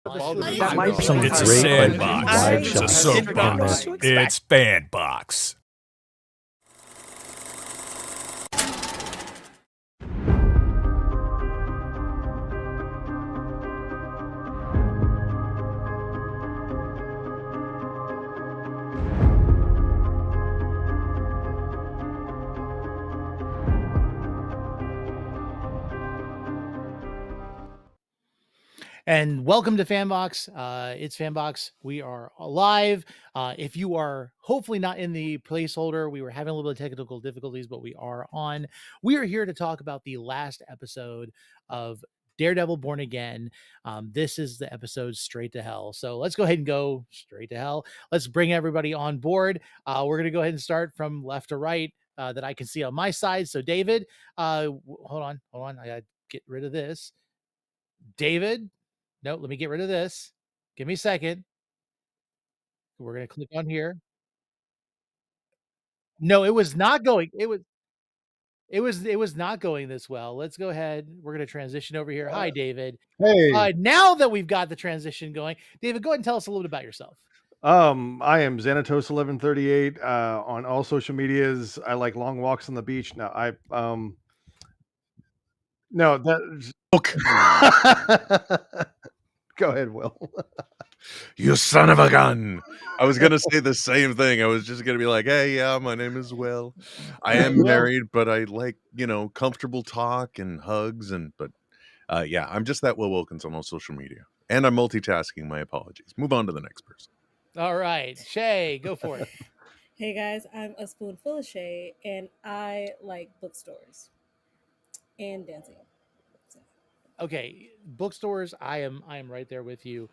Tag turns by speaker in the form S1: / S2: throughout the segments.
S1: It's a sandbox. It's a soapbox. It's FanBox.
S2: And welcome to FanBox. It's FanBox. We are live. If you are hopefully not in the placeholder, we were having a little bit of technical difficulties, but we are on. We are here to talk about the last episode of Daredevil Born Again. This is the episode Straight to Hell. So let's go ahead and go straight to hell. Let's bring everybody on board. We're going to go ahead and start from left to right that I can see on my side. So David, hold on. I got to get rid of this. David. No, let me get rid of this. Give me a second. We're going to click on here. No, it was not going. It was not going this well. Let's go ahead. We're going to transition over here. Hi, David.
S3: Hey.
S2: Now that we've got the transition going, David, go ahead and tell us a little bit about yourself.
S3: I am Xanatos1138 on all social medias. I like long walks on the beach. No, no, that. Go ahead, Will.
S4: You son of a gun. I was going to say the same thing. I was just going to be like, hey, yeah, my name is Will. I am married, but I like, comfortable talk and hugs. But I'm just that Will Wilkins on all social media. And I'm multitasking. My apologies. Move on to the next person.
S2: All right. Shay, go for it.
S5: Hey, guys. I'm a spoonful of Shay, and I like bookstores and dancing.
S2: Okay, bookstores. I am right there with you.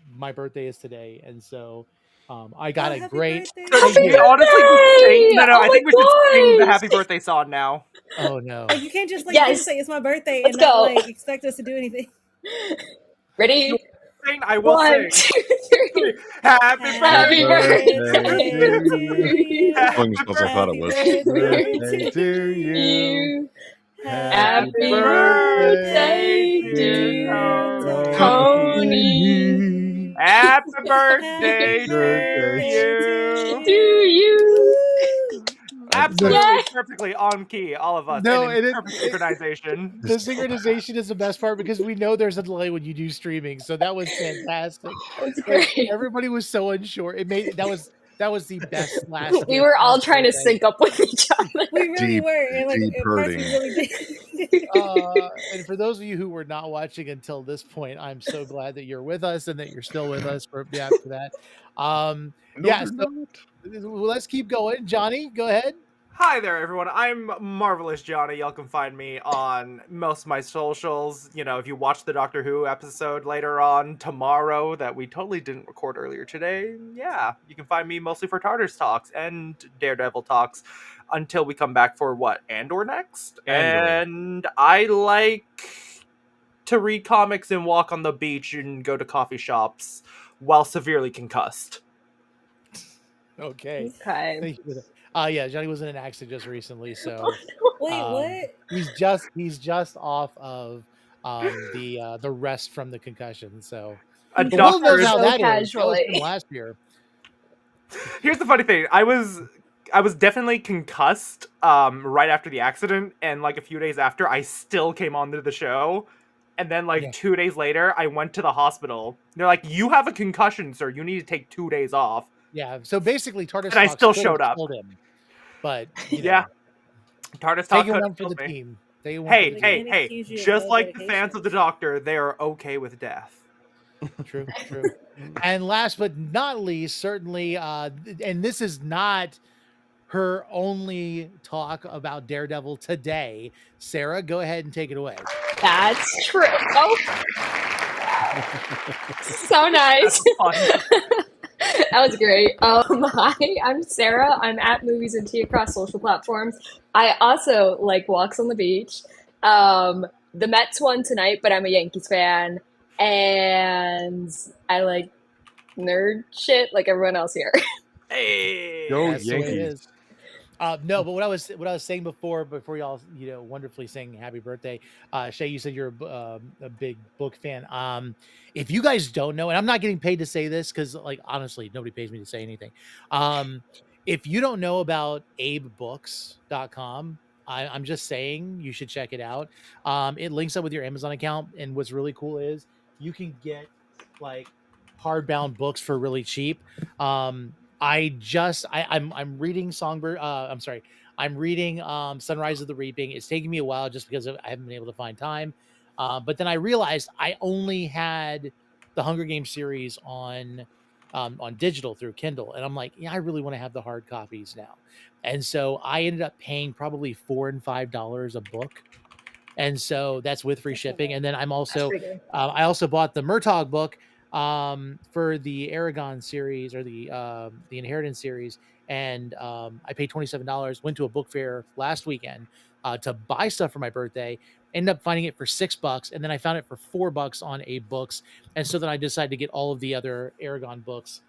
S2: My birthday is today, and so I got a great.
S5: Honestly,
S6: I think we should sing the happy birthday song now.
S2: Oh no!
S5: You can't just just say it's my birthday and not expect us to do anything.
S7: Ready?
S6: I will
S7: One,
S6: sing.
S7: 2, 3.
S6: Happy birthday
S7: to you.
S4: I thought it was.
S3: Birthday to you.
S7: Happy birthday, dear Tony.
S6: Happy birthday to
S7: you.
S6: Absolutely perfectly on key, all of us.
S2: No,
S6: and perfect synchronization.
S2: The synchronization is the best part because we know there's a delay when you do streaming. So that was fantastic.
S7: That's great.
S2: Everybody was so unsure. That was the best last.
S7: We were all trying to sync up with each other.
S5: We really were. And
S2: and for those of you who were not watching until this point, I'm so glad that you're with us and that you're still with us for that. Let's keep going. Johnny, go ahead.
S6: Hi there, everyone. I'm Marvelous Johnny. Y'all can find me on most of my socials. If you watch the Doctor Who episode later on tomorrow that we totally didn't record earlier today, you can find me mostly for TARDIS Talks and Daredevil Talks until we come back for Andor next. And I like to read comics and walk on the beach and go to coffee shops while severely concussed.
S2: Okay.
S7: Thank
S2: you. Johnny was in an accident just recently, so
S5: wait, what?
S2: He's just off of the rest from the concussion. So
S6: a doctor
S2: knows how that
S7: casually.
S2: That was last year.
S6: Here's the funny thing: I was definitely concussed right after the accident, and a few days after, I still came onto the show. And then 2 days later, I went to the hospital. They're like, "You have a concussion, sir. You need to take 2 days off."
S2: Yeah, so basically, TARDIS
S6: and I still showed up.
S2: Him, but
S6: TARDIS
S2: Talk one for the team.
S6: Hey! Just like the fans of the Doctor, they are okay with death.
S2: True. And last but not least, certainly, and this is not her only talk about Daredevil today. Sarah, go ahead and take it away.
S7: That's true. Oh, so nice. That was great. Hi, I'm Sarah. I'm at Movies and Tea across social platforms. I also like walks on the beach. The Mets won tonight, but I'm a Yankees fan. And I like nerd shit like everyone else here.
S6: Hey!
S3: Go
S2: That's
S3: Yankees.
S2: No, but what I was saying before y'all wonderfully saying happy birthday, Shay, you said you're a big book fan. If you guys don't know, and I'm not getting paid to say this because like honestly nobody pays me to say anything. If you don't know about abebooks.com, I'm just saying you should check it out. It links up with your Amazon account, and what's really cool is you can get like hardbound books for really cheap. I'm reading Songbird. I'm reading Sunrise of the Reaping. It's taking me a while just because I haven't been able to find time. But then I realized I only had the Hunger Games series on digital through Kindle, and I'm like, yeah, I really want to have the hard copies now. And so I ended up paying probably $4 and $5 a book, and so that's with free shipping. And then I also bought the Murtaugh book for the Aragon series or the Inheritance series, and I paid $27. Went to a book fair last weekend to buy stuff for my birthday. Ended up finding it for $6, and then I found it for $4 on Books, and so then I decided to get all of the other Aragon books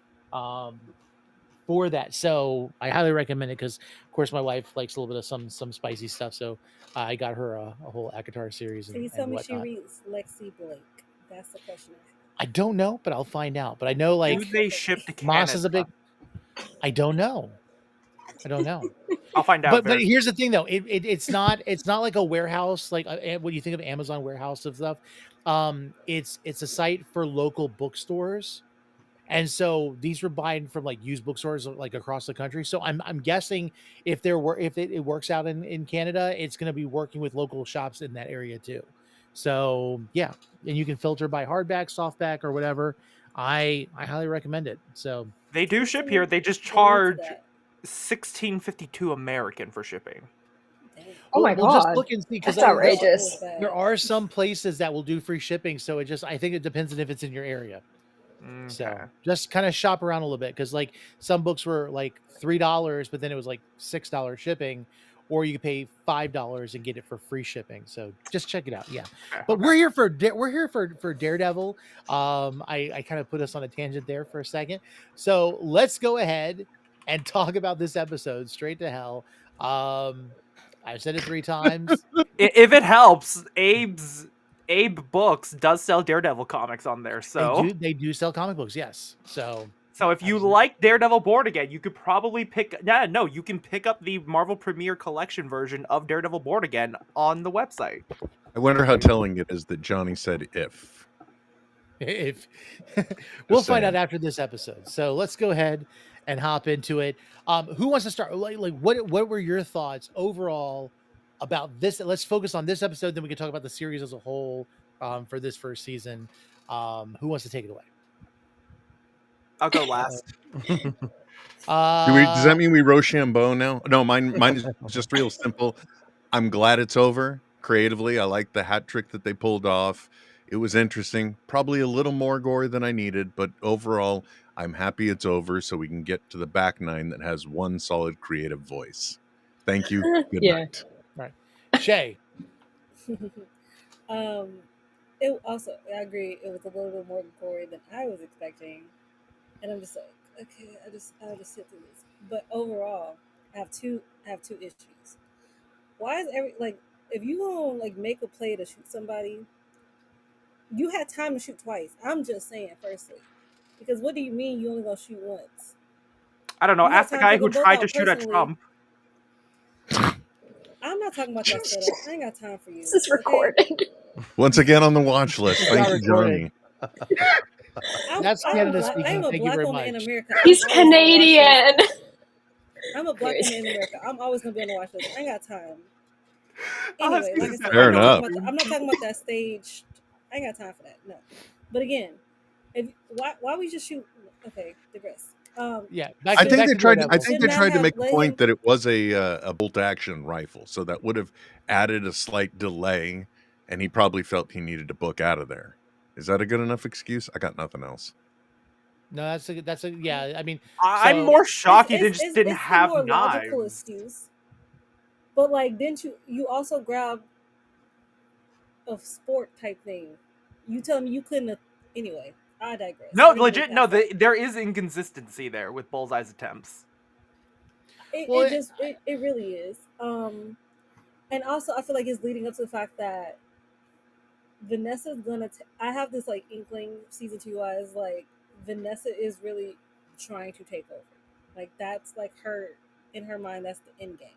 S2: for that. So I highly recommend it because, of course, my wife likes a little bit of some spicy stuff. So I got her a whole Akatar series
S5: So you
S2: and
S5: tell me she
S2: whatnot.
S5: reads Lexi Blake. That's the question I have.
S2: I don't know, but I'll find out. But I know like
S6: Do they ship to
S2: Moss is a
S6: Canada?
S2: big. I don't know.
S6: I'll find out.
S2: But here's the thing though, it's not like a warehouse like what you think of Amazon warehouse of stuff. It's a site for local bookstores. And so these were buying from like used bookstores like across the country. So I'm guessing if it works out in Canada, it's going to be working with local shops in that area too. So yeah, and you can filter by hardback, softback, or whatever. I highly recommend it. So
S6: they do ship here. They just
S5: Get into
S6: charge
S5: that.
S6: $16.52 American for shipping.
S5: Dang.
S7: Oh my
S2: we'll just
S7: God.
S2: look and see because
S7: That's outrageous.
S2: there are some places that will do free shipping. So I think it depends on if it's in your area.
S6: Okay.
S2: So just kind of shop around a little bit because like some books were like $3, but then it was like $6 shipping, or you could pay $5 and get it for free shipping. So just check it out. Yeah, but
S6: Okay.
S2: we're here for Daredevil. I kind of put us on a tangent there for a second. So let's go ahead and talk about this episode straight to hell. I've said it 3 times.
S6: If it helps, Abe Books does sell Daredevil comics on there, so
S2: They do sell comic books, yes. So
S6: if you like Daredevil Born Again, you could probably you can pick up the Marvel Premiere Collection version of Daredevil Born Again on the website.
S4: I wonder how telling it is that Johnny said if.
S2: We'll find out after this episode. So let's go ahead and hop into it. Who wants to start? Like what were your thoughts overall about this? Let's focus on this episode, then we can talk about the series as a whole for this first season. Who wants to take it away?
S6: I'll go last.
S4: Does that mean we Rochambeau now? No, mine is just real simple. I'm glad it's over. Creatively, I like the hat trick that they pulled off. It was interesting. Probably a little more gory than I needed, but overall, I'm happy it's over so we can get to the back nine that has one solid creative voice. Thank you. Good night.
S2: Right. Shay.
S5: It also, I agree, it was a little bit more gory than I was expecting. And I'm just like, okay, I'll just sit through this. But overall, I have two issues. Why is if you gonna like make a play to shoot somebody, you had time to shoot twice. I'm just saying, firstly. Because what do you mean you only gonna shoot once?
S6: I don't know.
S5: You have
S6: Ask the
S5: time
S6: guy
S5: to
S6: who
S5: go both
S6: tried to
S5: out
S6: shoot at
S5: personally.
S6: Trump.
S5: I'm not talking about that setup. I ain't got time for you.
S7: This is recorded.
S4: Once again on the watch list. Thank you, Johnny.
S2: That's Canada speaking.
S5: I'm a
S2: Thank you
S5: black
S2: very
S5: woman
S2: much.
S5: in America.
S7: He's Canadian.
S5: I'm a black woman in America. I'm always gonna be on the watch list. I ain't got time.
S6: Oh,
S5: Anyway, like I said,
S4: Fair
S5: I'm
S4: enough.
S5: I'm not talking about that stage. I ain't got time for that. No. But again, why we just shoot? Okay, digress.
S2: Yeah,
S4: I think they tried to make the
S5: let
S4: point
S5: him-
S4: that it was a bolt action rifle, so that would have added a slight delay, and he probably felt he needed to book out of there. Is that a good enough excuse? I got nothing else.
S2: No, that's a yeah. I mean,
S6: I'm more shocked he just didn't have
S5: it's a more logical
S6: knives.
S5: excuse. But like, didn't you also grab a sport type thing? You tell me you couldn't have. Anyway, I digress.
S6: No,
S5: We're gonna
S6: legit.
S5: move
S6: No,
S5: past that.
S6: there is inconsistency there with Bullseye's attempts.
S5: It,
S2: Well,
S5: it just it really is. And also I feel like it's leading up to the fact that Vanessa's gonna. I have this like inkling season 2 wise like Vanessa is really trying to take over. Like that's like her in her mind. That's the end game.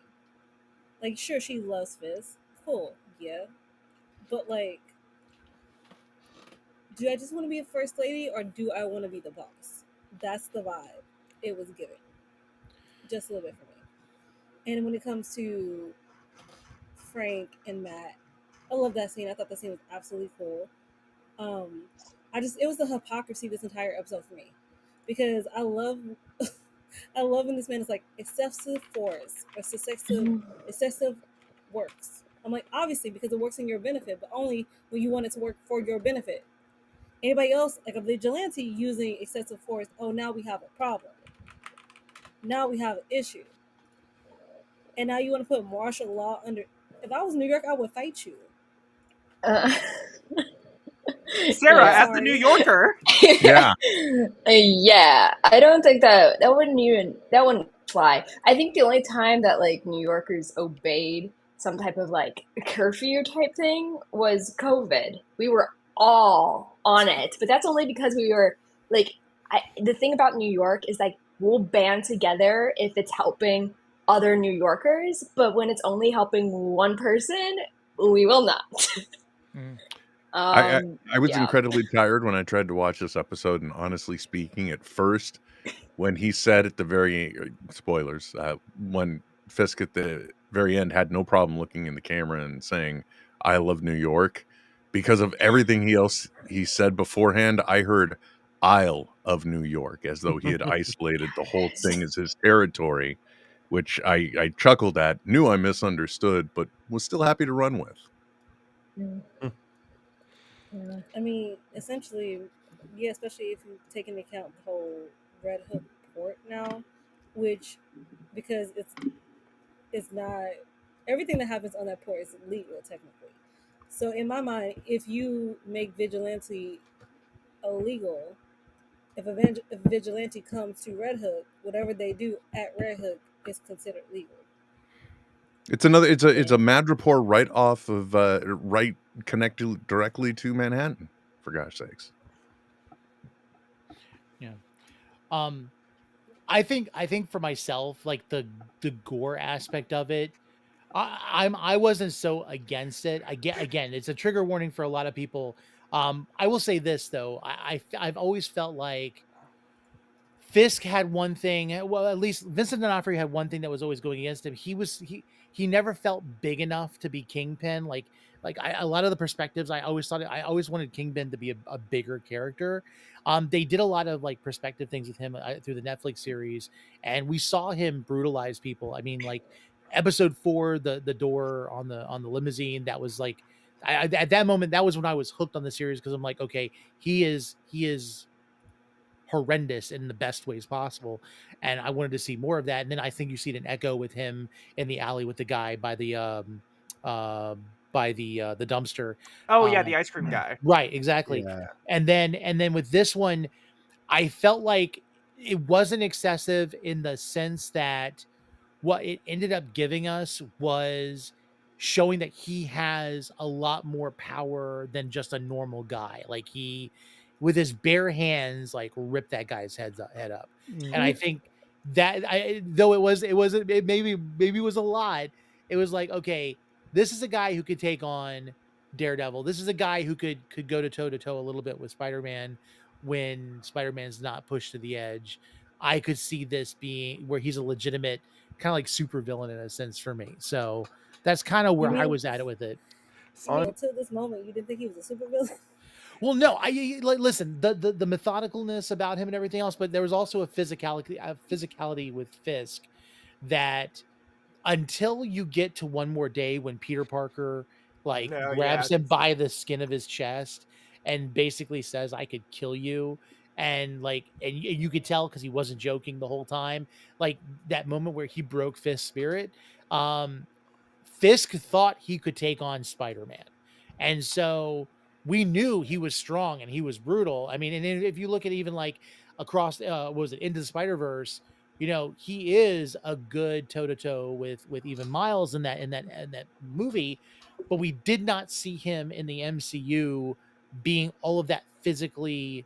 S5: Like sure she loves Fizz, cool, yeah, but like, do I just want to be a first lady or do I want to be the boss? That's the vibe it was giving, just a little bit for me. And when it comes to Frank and Matt, I love that scene. I thought that scene was absolutely cool. Um, I just it was the hypocrisy this entire episode for me because I love I love when this man is like excessive force or excessive works. I'm like obviously because it works in your benefit, but only when you want it to work for your benefit. Anybody else like a vigilante using excessive force? Oh, now we have a problem. Now we have an issue, and now you want to put martial law under. If I was New York, I would fight you.
S7: Uh,
S6: Sarah,
S7: yeah.
S6: as the New Yorker.
S4: Yeah.
S7: Yeah, I don't think that wouldn't fly. I think the only time that like New Yorkers obeyed some type of like curfew type thing was COVID. We were all on it, but that's only because we were like the thing about New York is like we'll band together if it's helping other New Yorkers, but when it's only helping one person, we will not.
S2: Mm.
S4: I was
S7: Yeah.
S4: incredibly tired when I tried to watch this episode, and honestly speaking, at first, when he said at the very spoilers, when Fisk at the very end had no problem looking in the camera and saying, "I love New York," because of everything he said beforehand, I heard "Isle of New York" as though he had isolated the whole thing as his territory, which I chuckled at, knew I misunderstood, but was still happy to run with.
S7: Mm. Yeah.
S5: I mean, essentially, yeah, especially if you take into account the whole Red Hook port now, which because it's not everything that happens on that port is illegal technically. So in my mind, if you make vigilante illegal, if a vigilante comes to Red Hook, whatever they do at Red Hook is considered legal.
S4: It's a Madripoor right off of right connected directly to Manhattan, for gosh sakes.
S2: Yeah. Um, I think for myself, like the gore aspect of it, I wasn't so against it. I get again, it's a trigger warning for a lot of people. I will say this though, I've always felt like Fisk had one thing. Well, at least Vincent D'Onofrio had one thing that was always going against him. He never felt big enough to be Kingpin. A lot of the perspectives, I always wanted Kingpin to be a bigger character. They did a lot of like perspective things with him through the Netflix series, and we saw him brutalize people. I mean, like episode 4, the door on the limousine. That was like, at that moment, that was when I was hooked on the series because I'm like, okay, he is horrendous in the best ways possible, and I wanted to see more of that. And then I think you see an echo with him in the alley with the guy uh by the dumpster.
S6: Oh yeah,
S2: uh
S6: the ice cream guy.
S2: right, exactly.
S3: Yeah.
S2: And then with this one, I felt like it wasn't excessive in the sense that what it ended up giving us was showing that he has a lot more power than just a normal guy. Like he, with his bare hands, like ripped that guy's head up. And I
S3: Mm.
S2: think that though it maybe was a lot. It was like, okay, this is a guy who could take on Daredevil. This is a guy who could go to toe a little bit with Spider-Man when Spider-Man's not pushed to the edge. I could see this being where he's a legitimate kind of like super villain in a sense for me. So that's kind of
S5: You
S2: where I
S5: mean
S2: was at it with it.
S3: On
S5: until this moment you didn't think he was a supervillain?
S2: Well, no, listen, the methodicalness about him and everything else, but there was also a physicality with Fisk that until you get to One More Day when Peter Parker like
S6: No, yeah.
S2: grabs him by the skin of his chest and basically says, "I could kill you." And like, and you could tell because he wasn't joking the whole time. Like that moment where he broke Fisk's spirit. Um, Fisk thought he could take on Spider-Man. And so we knew he was strong and he was brutal. I mean, and if you look at even like across what was it, Into the Spider-Verse, he is a good toe to toe with even Miles in that movie, but we did not see him in the MCU being all of that physically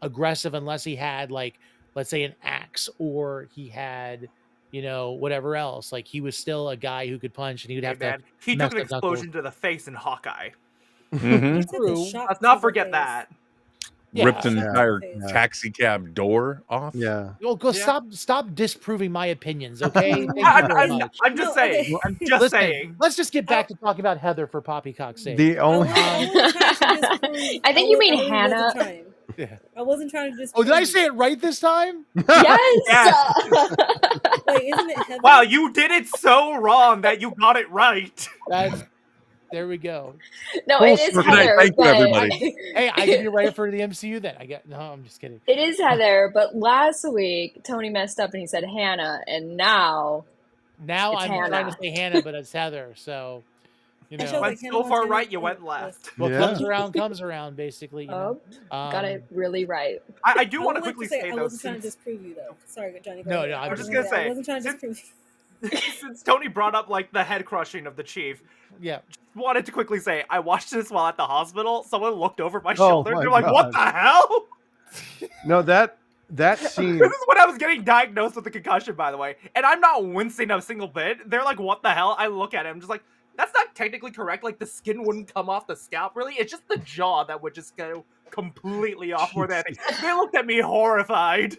S2: aggressive unless he had, like, let's say, an axe, or he had, whatever else. Like, he was still a guy who could punch, and he would
S6: Hey,
S2: have to
S6: man, he
S2: mess
S6: took an
S2: up knuckles.
S6: explosion to the face in Hawkeye.
S4: Mhm.
S5: He took a
S2: True.
S5: shot.
S6: Let's
S5: to
S6: not
S5: the
S6: forget
S5: face.
S6: that.
S2: Yeah.
S4: Ripped an
S5: Shot to the
S4: entire
S5: face.
S4: taxi cab door off.
S3: Yeah.
S2: Well, go
S6: Yeah.
S2: stop disproving my opinions, okay? Thank you
S6: I'm,
S2: very
S6: I'm,
S2: much.
S6: I'm just
S5: No,
S6: saying.
S5: okay.
S6: I'm just
S2: Listen,
S6: saying.
S2: let's just get back to talking about Heather, for poppycock's sake.
S3: The
S5: I
S3: only
S5: wasn't trying to disprove.
S7: I think you mean
S5: really
S7: Hannah.
S5: wasn't trying.
S2: Yeah.
S5: I wasn't trying to
S2: Oh,
S5: disprove.
S2: did I say it right this time?
S7: Yes.
S6: Yes.
S5: Wait, isn't it Heather?
S6: Wow, you did it so wrong that you got it right.
S2: There we go.
S7: No,
S3: Full
S7: it is
S3: circle.
S4: Good night.
S7: Heather.
S4: Thank you,
S7: but
S4: everybody.
S2: Hey, I can be right for the MCU then. No, I'm just kidding.
S7: It is Heather, but last week Tony messed up and he said Hannah, and now
S2: Now
S7: It's
S2: I'm trying to
S7: Hannah.
S2: say Hannah, but it's Heather. So,
S5: I showed
S6: Went
S5: like Hannah
S6: so far
S5: Montana
S6: right, you
S5: and
S6: went
S5: it
S6: left.
S2: what
S3: Yeah.
S2: comes around, basically.
S7: got it really right.
S6: I do
S5: I
S6: want to
S5: would like
S6: quickly
S5: to say
S6: say
S5: I
S6: though,
S5: wasn't trying to
S6: since,
S5: disprove you though. Sorry, Johnny.
S2: No,
S5: ahead.
S2: no, I'm
S6: I was just
S2: just
S6: gonna
S5: I
S6: say,
S5: wasn't trying to disprove you.
S6: since Tony brought up like the head crushing of the chief,
S2: Yeah.
S6: wanted to quickly say I watched this while at the hospital. Someone looked over my
S3: Oh
S6: shoulder.
S3: my
S6: They're like, "What
S3: God.
S6: the hell?"
S3: No, that scene.
S6: This is when I was getting diagnosed with a concussion, by the way, and I'm not wincing a single bit. They're like, "What the hell?" I look at it, I'm just like, "That's not technically correct. Like the skin wouldn't come off the scalp, really. It's just the jaw that would just go completely off more than anything." They looked at me horrified.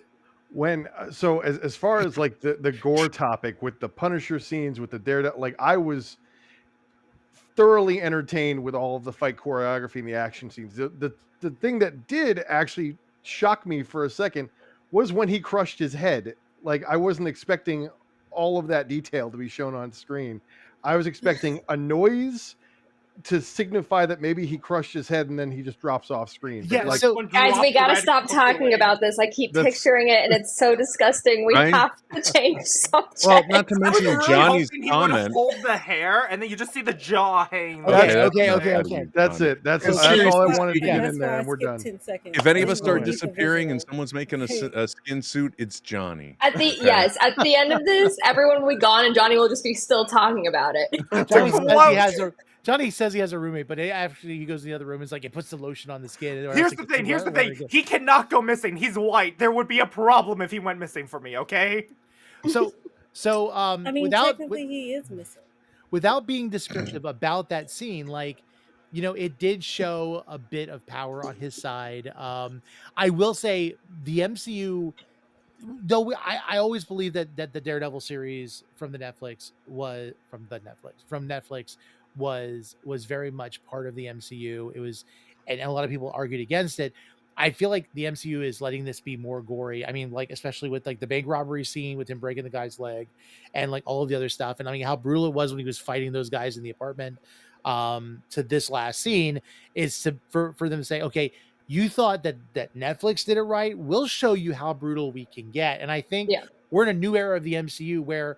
S3: When so as far as like the gore topic with the Punisher scenes with the Daredevil, like I was thoroughly entertained with all of the fight choreography and the action scenes. The thing that did actually shock me for a second was when he crushed his head. Like I wasn't expecting all of that detail to be shown on screen. I was expecting a noise to signify that maybe he crushed his head and then he just drops off screen. But
S2: Yeah,
S3: like
S2: so
S6: Someone
S7: Guys, we
S6: dropped the
S7: gotta
S6: red
S7: stop
S6: cloak
S7: talking
S6: away.
S7: about this. I keep
S3: That's-
S7: picturing it, and it's so disgusting. We
S4: Right?
S7: have to change subject.
S4: Well, not to
S6: I was
S4: mention
S6: really
S4: Johnny's
S6: hoping he would
S4: comment.
S6: hold the hair, and then you just see the jaw hanging.
S2: Okay,
S6: there.
S2: okay,
S4: not
S2: okay,
S4: bad of
S2: okay.
S4: you,
S3: that's
S4: Johnny.
S3: it. That's
S2: So
S3: all I
S2: seriously
S3: wanted to
S2: speaking-
S3: get
S5: That's
S3: in there,
S5: why I
S3: and we're
S5: skipped
S3: done.
S5: 10 seconds.
S4: If any
S5: I
S4: of us
S5: didn't
S4: start
S5: need the
S4: disappearing and
S5: visual.
S4: someone's making a skin suit, it's Johnny.
S7: At the
S4: Okay.
S7: yes, at the end of this, everyone will be gone, and Johnny will just be still talking about it.
S2: Johnny says he has a roommate, but actually he goes to the other room. It's like it puts the lotion on the skin. or
S6: Here's
S2: else it
S6: the
S2: gets
S6: thing. Here's the
S2: where
S6: thing.
S2: it goes.
S6: He cannot go missing. He's white. There would be a problem if he went missing for me. Okay.
S2: So
S5: I mean,
S2: without
S5: technically he is missing.
S2: without being descriptive about that scene, like, it did show a bit of power on his side. I will say the MCU, though, I always believe that the Daredevil series from Netflix was very much part of the MCU. It was, and a lot of people argued against it. I feel like the MCU is letting this be more gory. I mean, like, especially with like the bank robbery scene with him breaking the guy's leg and like all of the other stuff. And I mean, how brutal it was when he was fighting those guys in the apartment, to this last scene is for them to say, okay, you thought that Netflix did it right. We'll show you how brutal we can get. And I think
S7: Yeah.
S2: we're in a new era of the MCU where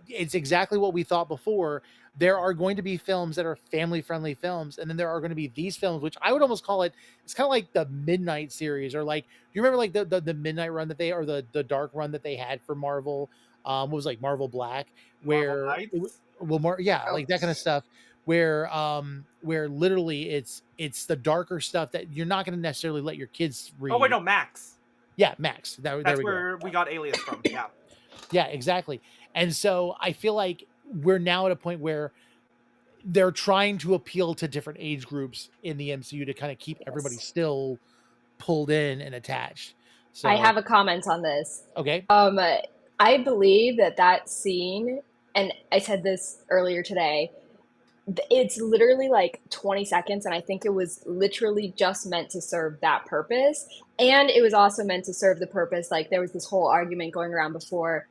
S2: it's exactly what we thought before. There are going to be films that are family friendly films, and then there are going to be these films, which I would almost call it. It's kind of like the Midnight series, or like, you remember like the Midnight run that or the dark run that they had for Marvel? What was like Marvel Black, where like that kind of stuff, where literally it's the darker stuff that you're not going to necessarily let your kids read.
S6: Oh wait, no, Max.
S2: Yeah, Max. There
S6: That's
S2: we go.
S6: where we got Alias from. Yeah.
S2: Yeah, exactly. And so I feel like we're now at a point where they're trying to appeal to different age groups in the MCU to kind of keep everybody still pulled in and attached. So
S7: I have a comment on this.
S2: okay.
S7: I believe that scene, and I said this earlier today, it's literally like 20 seconds, and I think it was literally just meant to serve that purpose. And it was also meant to serve the purpose, like there was this whole argument going around before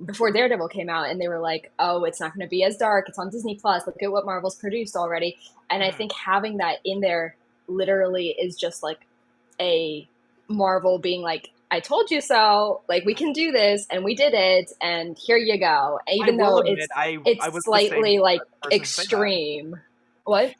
S7: before Daredevil came out, and they were like, oh, it's not going to be as dark, it's on Disney Plus, look at what Marvel's produced already. And I think having that in there literally is just like a Marvel being like, I told you so, like, we can do this, and we did it, and here you go. Even though it's
S6: I was the
S7: slightly
S6: same
S7: like
S6: person to say that.
S7: extreme. What?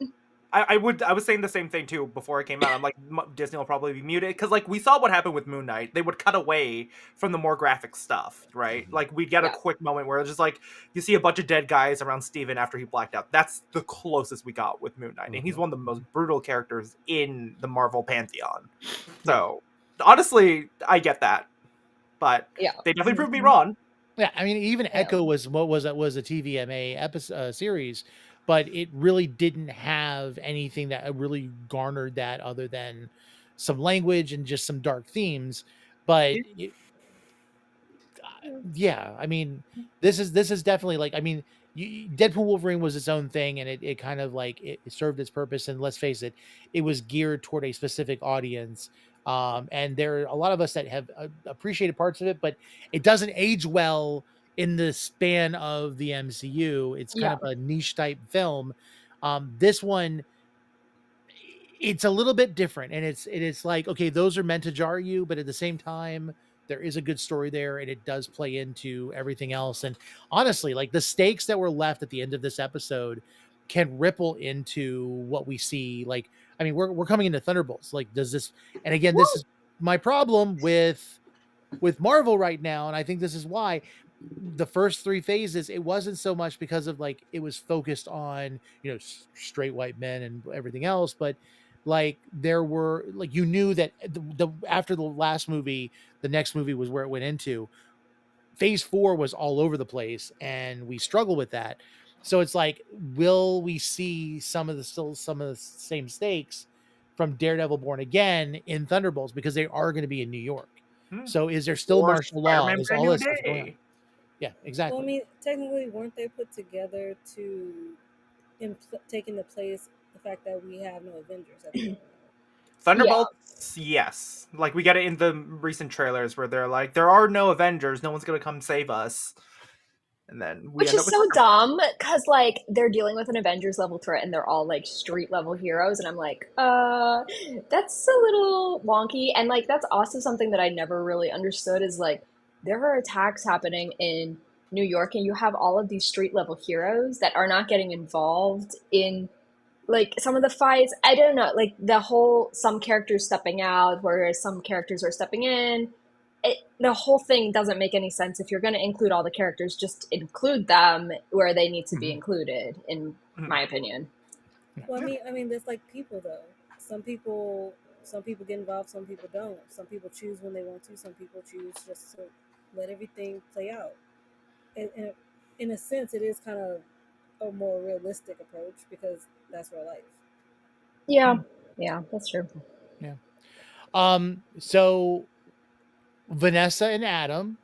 S6: I was saying the same thing too before it came out. I'm like, Disney will probably be muted because like we saw what happened with Moon Knight. They would cut away from the more graphic stuff, right? Like we'd get a
S7: Yeah.
S6: quick moment where it's just like you see a bunch of dead guys around Steven after he blacked out. That's the closest we got with Moon Knight, and he's one of the most brutal characters in the Marvel pantheon. So honestly, I get that, but
S7: Yeah.
S6: they definitely proved me wrong.
S2: Yeah, I mean, even Echo was a TVMA episode series, but it really didn't have anything that really garnered that other than some language and just some dark themes. But yeah, I mean, this is definitely like, I mean, Deadpool Wolverine was its own thing, and it kind of like it served its purpose. And let's face it, it was geared toward a specific audience. And there are a lot of us that have appreciated parts of it, but it doesn't age well in the span of the MCU. It's kind
S7: Yeah.
S2: of a niche type film. This one, it's a little bit different, and it's like, okay, those are meant to jar you, but at the same time there is a good story there, and it does play into everything else. And honestly, like the stakes that were left at the end of this episode can ripple into what we see. Like, I mean, we're coming into Thunderbolts. Like, does this, and again, this is my problem with Marvel right now, and I think this is why the first three phases, it wasn't so much because of like it was focused on, you know, straight white men and everything else, but like there were, like, you knew that the after the last movie, the next movie was where it went into. Phase 4 was all over the place, and we struggle with that. So it's like, will we see some of the same stakes from Daredevil Born Again in Thunderbolts, because they are going to be in New York. So is there still
S6: Or
S2: martial law?
S6: Spider-Man
S2: Is
S6: Brand
S2: all
S6: New
S2: this stuff going on?
S6: Day.
S2: Yeah, exactly.
S5: Well, I mean, technically, weren't they put together to take into place the fact that we have no Avengers at the moment?
S6: Thunderbolts, yes. Like we get it in the recent trailers where they're like, there are no Avengers, no one's gonna come save us. And then we
S7: Which
S6: end
S7: is
S6: up with
S7: so dumb because like they're dealing with an Avengers level threat and they're all like street level heroes, and I'm like, that's a little wonky. And like that's also something that I never really understood is like there are attacks happening in New York and you have all of these street level heroes that are not getting involved in like some of the fights. I don't know, like the whole some characters stepping out whereas some characters are stepping in. The whole thing doesn't make any sense. If you're going to include all the characters, just include them where they need to be included, in my opinion.
S5: Well, I mean, there's like people though. Some people get involved, some people don't. Some people choose when they want to. Some people choose just to let everything play out. And in a sense, it is kind of a more realistic approach because that's real life.
S7: Yeah, that's true.
S2: Yeah. So Vanessa and Adam.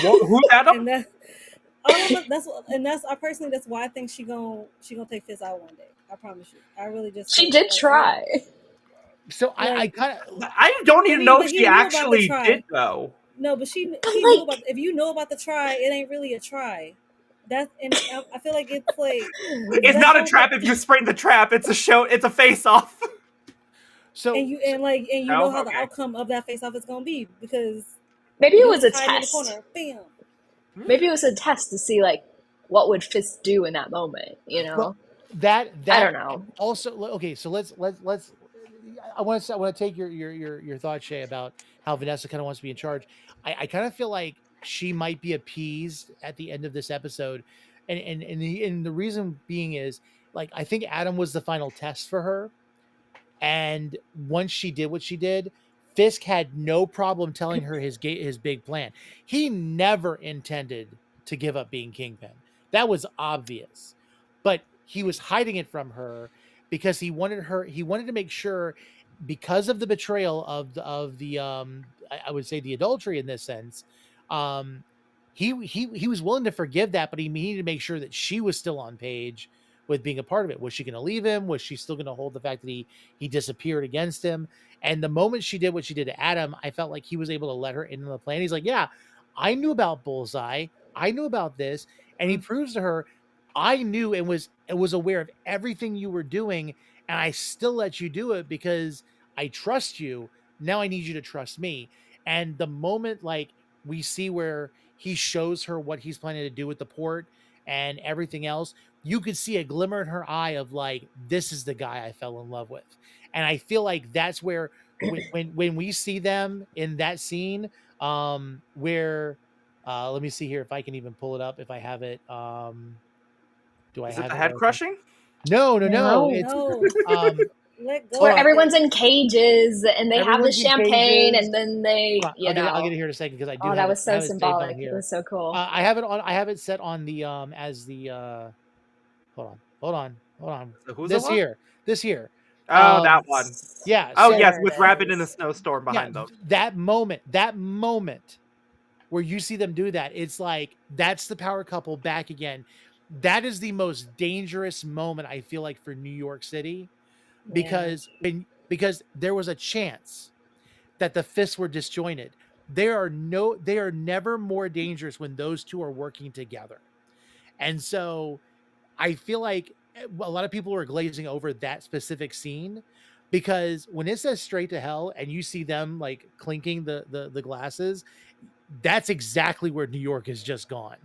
S6: who's Adam?
S5: And that's I personally, that's why I think she gonna take Fisk out one day. I promise you. I really just
S7: She
S5: think,
S7: did
S5: like,
S7: try.
S2: So I kind of,
S6: I don't even know
S5: but
S6: if
S5: you
S6: she
S5: knew about the
S6: actually
S5: try.
S6: did though.
S5: No, but she
S7: Like-
S5: knew about. If you know about the try, it ain't really a try. That, and I feel like it's like
S6: It's not a trap if you spring the trap. It's a show. It's a face off.
S2: so
S5: and you
S6: No?
S5: know how the
S6: Okay.
S5: outcome of that face off is gonna be because
S7: Maybe it
S5: you
S7: was a
S5: hide in the
S7: test.
S5: corner, bam.
S7: Maybe it was a test to see like what would Fisk do in that moment, you know?
S2: Well, that
S7: I don't know.
S2: Also, okay, so let's I want to take your thoughts, Shay, about how Vanessa kind of wants to be in charge. I kind of feel like she might be appeased at the end of this episode, and the reason being is, like, I think Adam was the final test for her, and once she did what she did, Fisk had no problem telling her his big plan. He never intended to give up being Kingpin. That was obvious, but he was hiding it from her because he wanted to make sure, because of the betrayal of the I would say the adultery in this sense. He was willing to forgive that, but he needed to make sure that she was still on page with being a part of it. Was she going to leave him? Was she still going to hold the fact that he disappeared against him? And the moment she did what she did to Adam, I felt like he was able to let her into the plan. He's like, yeah, I knew about Bullseye. I knew about this. And he proves to her, I knew and was aware of everything you were doing. And I still let you do it because I trust you. Now I need you to trust me. And the moment, like, we see where he shows her what he's planning to do with the port, and everything else, you could see a glimmer in her eye of like, this is the guy I fell in love with. And I feel like that's where when we see them in that scene, where let me see here if I can even pull it up if I have it. Do I
S6: Is it
S2: have
S6: the
S2: it
S6: head
S2: where I can-
S6: crushing?
S2: No.
S7: No.
S2: It's
S5: No, let go.
S7: Where
S2: hold on.
S7: everyone's in cages and they have the
S2: Everyone's in
S7: champagne
S2: cages.
S7: and then they,
S2: Hold on,
S7: you
S2: I'll get
S7: know.
S2: it here in a second because I do
S7: Oh,
S2: have
S7: that
S2: it.
S7: was
S2: I
S7: so
S2: have it saved on
S7: symbolic. It
S2: here.
S7: was so cool.
S2: I have it on. I have it set on the as the. Hold on.
S6: The Who's
S2: This
S6: one?
S2: here. This here.
S6: Oh, that one.
S2: Yeah.
S6: Oh,
S2: So
S6: yes,
S7: There
S6: with
S7: it
S6: Rabbit in the
S7: is.
S6: snowstorm
S2: yeah,
S6: behind them.
S2: that moment where you see them do that, it's like that's the power couple back again. That is the most dangerous moment I feel like for New York City because there was a chance that the fists were disjointed. They are never more dangerous when those two are working together. And so I feel like a lot of people are glazing over that specific scene because when it says straight to hell and you see them like clinking the glasses, that's exactly where New York has just gone.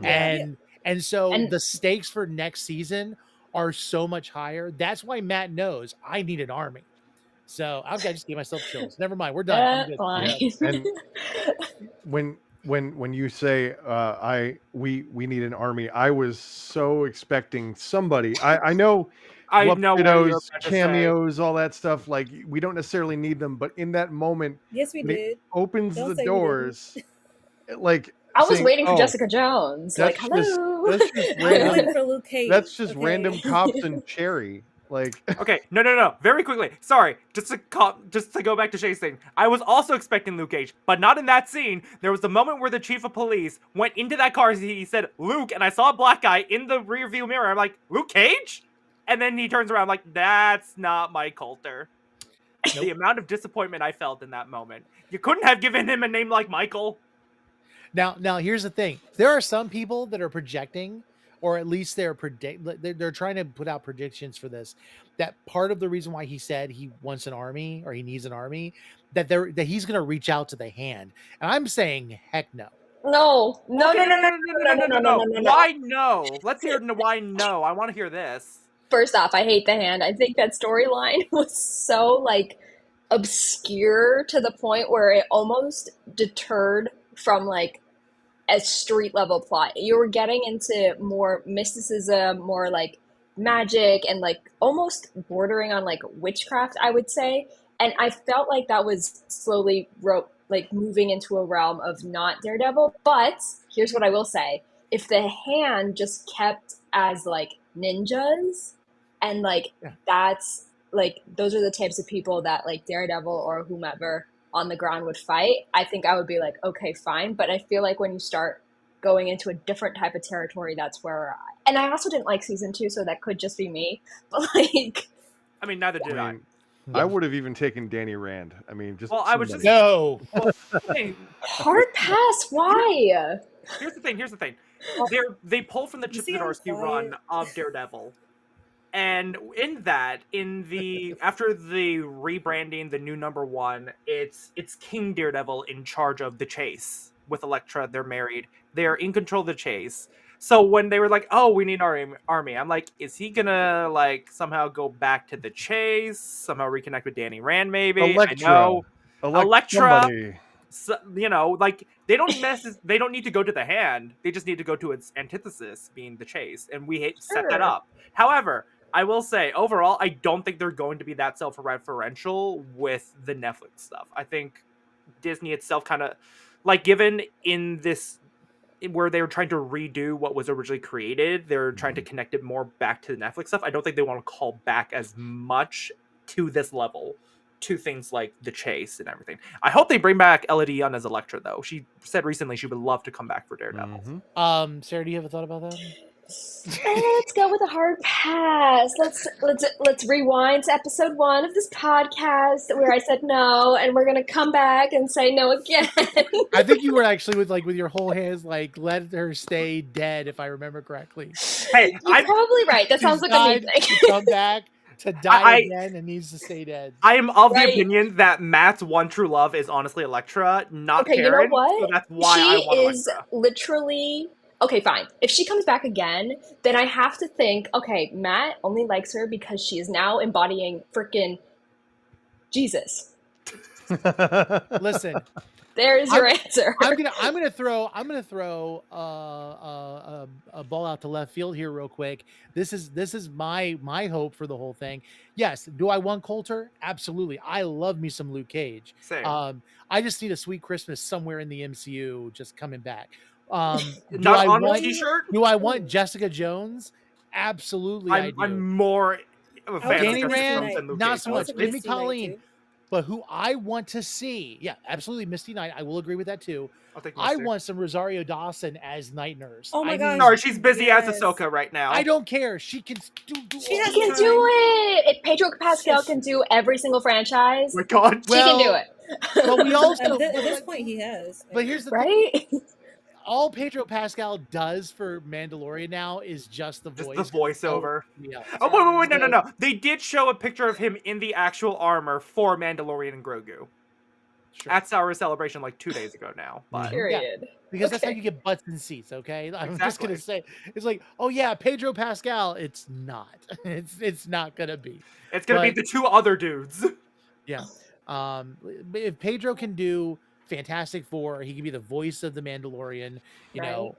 S7: Yeah.
S2: And so
S7: And
S2: the stakes for next season are so much higher. That's why Matt knows I need an army. So I just gave myself chills. Never mind. We're done. I'm good.
S7: fine.
S3: Yeah, and when you say we need an army, I was so expecting somebody. I know
S6: I
S3: Bluff
S6: know what you're
S3: Widows,
S6: about to say.
S3: cameos, all that stuff. Like we don't necessarily need them, but in that moment,
S5: Yes, we
S3: when he
S5: did.
S3: opens
S5: Don't
S3: the
S5: say we didn't.
S3: doors, like
S7: I was
S3: saying,
S7: waiting for
S3: "Oh,
S7: Jessica Jones. Like,
S3: that's just
S7: hello.
S3: that's just
S5: I was
S3: random.
S5: waiting for Luke Cage.
S3: That's just
S5: okay?
S3: random cops and Cherry." Like
S6: Okay, no. Very quickly. Sorry, just to go back to Shay's thing. I was also expecting Luke Cage, but not in that scene. There was the moment where the chief of police went into that car. He said Luke, and I saw a black guy in the rear view mirror. I'm like, Luke Cage? And then he turns around like, that's not Mike Coulter.
S2: Nope.
S6: The amount of disappointment I felt in that moment. You couldn't have given him a name like Michael.
S2: Now here's the thing. There are some people that are projecting, or at least they're trying to put out predictions for this. That part of the reason why he said he wants an army or he needs an army, that he's going to reach out to the Hand, and I'm saying heck no.
S7: No.
S6: Why no? Let's hear why no. I want to hear this.
S7: First off, I hate the Hand. I think that storyline was so like obscure to the point where it almost deterred from like a street level plot. You were getting into more mysticism, more like magic, and like almost bordering on like witchcraft, I would say. And I felt like that was slowly like moving into a realm of not Daredevil. But here's what I will say: if the Hand just kept as like ninjas, and like that's like those are the types of people that like Daredevil or whomever on the ground would fight, I think I would be like, okay, fine. But I feel like when you start going into a different type of territory, that's where and I also didn't like season 2, so that could just be me. But like,
S6: I mean, neither did I.
S3: I would have even taken Danny Rand. I mean, just
S6: Well, I was just
S2: No.
S7: hard pass. Why?
S6: Here's the thing. They pull from the Chip
S5: see, I'm
S6: Zdarsky run
S5: quiet.
S6: of Daredevil. And after the rebranding, the new number 1, it's King Daredevil in charge of the chase with Elektra. They're married. They're in control of the chase. So when they were like, "Oh, we need our army," I'm like, "Is he gonna like somehow go back to the chase? Somehow reconnect with Danny Rand? Maybe."
S3: Elektra.
S6: I know Elektra.
S3: Somebody.
S6: So, like they don't need to go to the Hand. They just need to go to its antithesis, being the chase, and we set that
S7: Sure.
S6: up. However, I will say overall, I don't think they're going to be that self-referential with the Netflix stuff. I think Disney itself kind of like given in this where they were trying to redo what was originally created, they're trying to connect it more back to the Netflix stuff. I don't think they want to call back as much to this level to things like the chase and everything. I hope they bring back Elodie Young as Elektra, though. She said recently she would love to come back for Daredevil.
S2: Sarah, do you have a thought about that?
S7: Let's go with a hard pass. Let's rewind to episode 1 of this podcast where I said no, and we're gonna come back and say no again.
S2: I think you were actually with your whole hands like let her stay dead, if I remember correctly.
S6: Hey,
S7: You're probably right. That sounds like a me thing.
S2: To come back to die again and needs to stay dead.
S6: I am of the opinion that Matt's one true love is honestly Elektra, not
S7: Okay,
S6: Karen.
S7: you know what?
S6: So that's why I want
S7: She is
S6: Elektra.
S7: literally okay, fine. If she comes back again, then I have to think, okay, Matt only likes her because she is now embodying freaking Jesus.
S2: Listen,
S7: There's your answer.
S2: I'm gonna throw a ball out to left field here real quick. This is my hope for the whole thing. Yes, do I want Coulter? Absolutely. I love me some Luke Cage.
S6: Same.
S2: I just need a sweet Christmas somewhere in the MCU just coming back. Do
S6: Not
S2: I
S6: on a
S2: want
S6: t-shirt.
S2: do I want Jessica Jones? Absolutely, I do.
S6: I'm more of a fan of
S2: Danny
S6: Jessica
S2: Rand,
S6: Jones than Luke
S2: not
S6: Cage.
S2: so
S5: I
S2: much.
S5: was a
S2: Give me
S5: Misty Knight,
S2: Colleen.
S5: too.
S2: But who I want to see, yeah, absolutely, Misty Knight. I will agree with that too.
S6: I'll take
S2: I
S6: Mister.
S2: want some Rosario Dawson as night nurse.
S5: Oh my
S2: I
S5: gosh.
S2: mean,
S6: Sorry, she's busy
S5: Yes.
S6: as Ahsoka right now.
S2: I don't care. She can do
S5: She
S2: all
S5: has
S7: She
S2: the
S7: can
S5: time.
S7: do it. If Pedro Pascal can do every single franchise,
S6: Oh my God.
S7: she can do
S2: Well,
S7: it.
S2: But we also,
S5: At this point, he has.
S2: but here's the thing:
S7: right?
S2: all Pedro Pascal does for Mandalorian now is just the
S6: Just
S2: voice,
S6: the voiceover.
S2: nobody else.
S6: Oh wait,
S7: So-
S6: no. They did show a picture of him in the actual armor for Mandalorian and Grogu
S2: Sure.
S6: at Sour Celebration like 2 days ago now. But
S7: Period.
S2: Because that's how
S7: Okay.
S2: you get butts in seats. Okay, I'm just
S6: Exactly.
S2: gonna say it's like, oh yeah, Pedro Pascal. It's not. It's not gonna be.
S6: it's gonna be
S2: But-
S6: the two other dudes.
S2: Yeah. If Pedro can do Fantastic Four, he can be the voice of the Mandalorian. You know,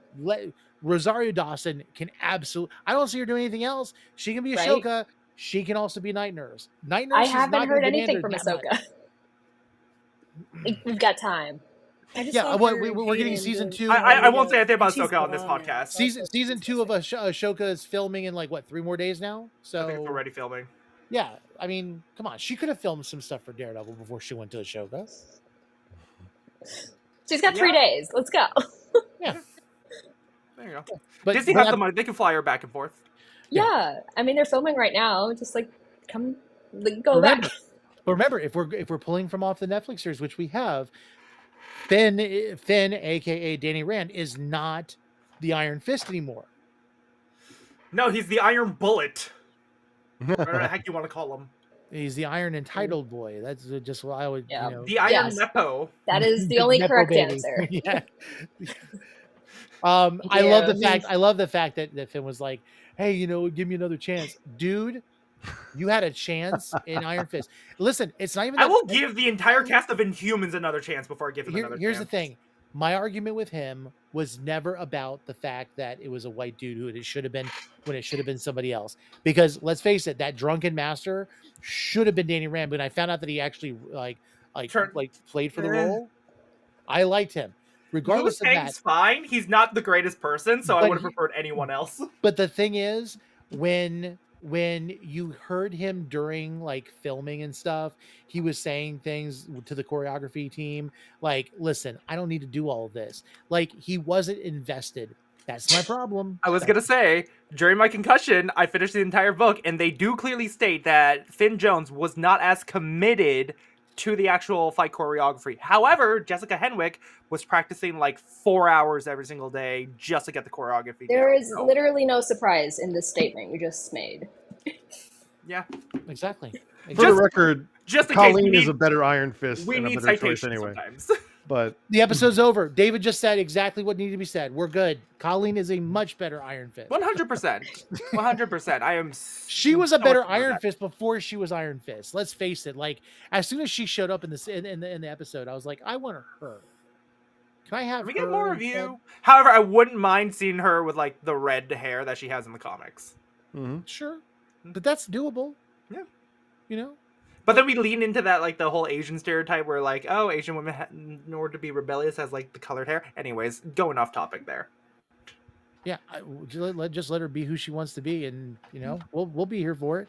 S2: Rosario Dawson can absolutely. I don't see her doing anything else. She can be
S7: Right.
S2: Ahsoka. She can also be Night Nurse. Night Nurse.
S7: I
S2: is
S7: haven't
S2: not
S7: heard
S2: gonna demand
S7: anything
S2: her
S7: from
S2: that much.
S7: Ahsoka. We've got time.
S5: I just
S2: Yeah,
S5: saw
S2: well,
S5: her
S2: we're getting
S5: in
S2: season
S5: the-
S2: 2.
S6: I won't say anything about
S5: She's
S6: Ahsoka on this
S5: on it.
S6: podcast.
S2: Season 2 of Ashoka is filming in like what 3 more days now. So
S6: I think it's already filming.
S2: yeah, I mean, come on, she could have filmed some stuff for Daredevil before she went to Ashoka.
S7: She's got 3 days. Let's go.
S2: Yeah,
S6: There you go.
S2: but
S6: Disney
S2: but
S6: has the money; they can fly her back and forth.
S7: Yeah. I mean, they're filming right now. Just like, come, like, go
S2: remember,
S7: back.
S2: but remember, if we're pulling from off the Netflix series, which we have, Finn, aka Danny Rand, is not the Iron Fist anymore.
S6: No, he's the Iron Bullet. Whatever the heck you want to call him.
S2: He's the Iron Entitled Boy. That's just what I would,
S7: Yeah.
S2: you know.
S6: The Iron
S7: Yes.
S6: Nepo.
S7: That is the only
S2: Nepo
S7: correct
S2: baby.
S7: answer.
S2: Yeah. I love the
S7: Yeah.
S2: fact that Finn was like, "Hey, you know, give me another chance, dude. You had a chance in Iron Fist. Listen, it's not even.
S6: I
S2: that-
S6: will give the entire cast of Inhumans another chance before I give him another
S2: Here's
S6: chance.
S2: the thing. My argument with him was never about the fact that it was a white dude who it should have been when it should have been somebody else. Because let's face it, that drunken master should have been Danny Rand. But I found out that he actually like played for the role. I liked him, regardless
S6: Wu
S2: of
S6: Tang's
S2: that.
S6: fine. He's not the greatest person, so I
S2: But
S6: would have preferred anyone else.
S2: But the thing is, when you heard him during like filming and stuff, he was saying things to the choreography team like, listen, I don't need to do all of this. Like, he wasn't invested. That's my problem.
S6: I was gonna say, during my concussion, I finished the entire book, and they do clearly state that Finn Jones was not as committed to the actual fight choreography. However, Jessica Henwick was practicing like 4 hours every single day just to get the choreography
S7: There
S6: down.
S7: is
S6: So,
S7: literally no surprise in this statement you just made.
S6: yeah.
S2: Exactly.
S3: For the record,
S6: Just in case
S3: Colleen
S6: we
S3: is a
S6: need,
S3: better Iron Fist
S6: we
S3: and a
S6: need
S3: better choice
S6: citations
S3: anyway.
S6: sometimes.
S3: But
S2: The episode's over. David just said exactly what needed to be said. We're good. Colleen is a much better Iron Fist.
S6: 100%. 100%. I am.
S2: She was a
S6: so
S2: better
S6: excited about
S2: Iron
S6: that.
S2: Fist before she was Iron Fist. Let's face it. Like, as soon as she showed up in the episode, I was like, I want her. Can I have?
S6: Can we get
S2: her
S6: more of
S2: instead?
S6: you? However, I wouldn't mind seeing her with like the red hair that she has in the comics.
S2: Sure, but that's doable.
S6: Yeah.
S2: You know.
S6: But then we lean into that, like, the whole Asian stereotype where, like, oh, Asian women, in order to be rebellious, has, like, the colored hair. Anyways, going off topic there.
S2: Yeah, just let her be who she wants to be, and you know we'll be here for it.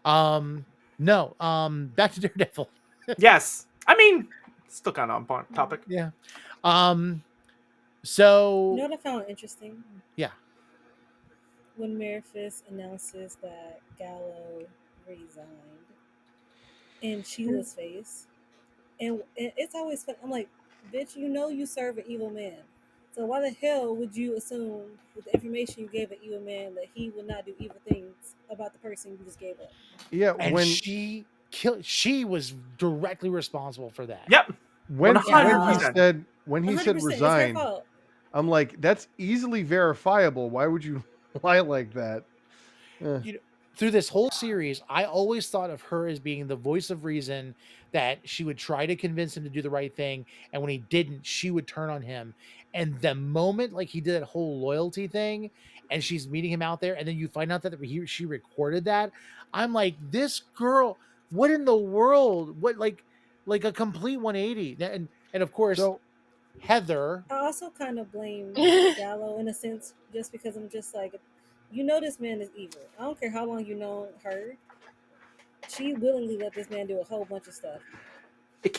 S2: No, back to Daredevil.
S6: Yes. I mean, still kind of on point topic.
S2: Yeah. So
S5: You know what I found interesting?
S2: Yeah.
S5: When Mayor Fisk announces that Gallo resigned in Sheila's face, and it's always fun. I'm like, bitch, you know you serve an evil man. So why the hell would you assume with the information you gave an evil man that he would not do evil things about the person you just gave up?
S3: yeah,
S2: and
S3: when
S2: she killed. She was directly responsible for that.
S6: Yep.
S3: when
S6: 100%.
S3: he said
S5: 100%, it's her
S3: resign,
S5: fault.
S3: I'm like, that's easily verifiable. Why would you lie like that?
S2: You know, through this whole series, I always thought of her as being the voice of reason, that she would try to convince him to do the right thing, and when he didn't, she would turn on him. And the moment like he did that whole loyalty thing, and she's meeting him out there, and then you find out that she recorded that, I'm like, this girl, what in the world? What like a complete 180. And of course,
S3: So
S2: Heather.
S5: I also kind of blame Gallo in a sense, just because I'm just like, this man is evil. I don't care how long you know her. She willingly let this man do a whole bunch of stuff.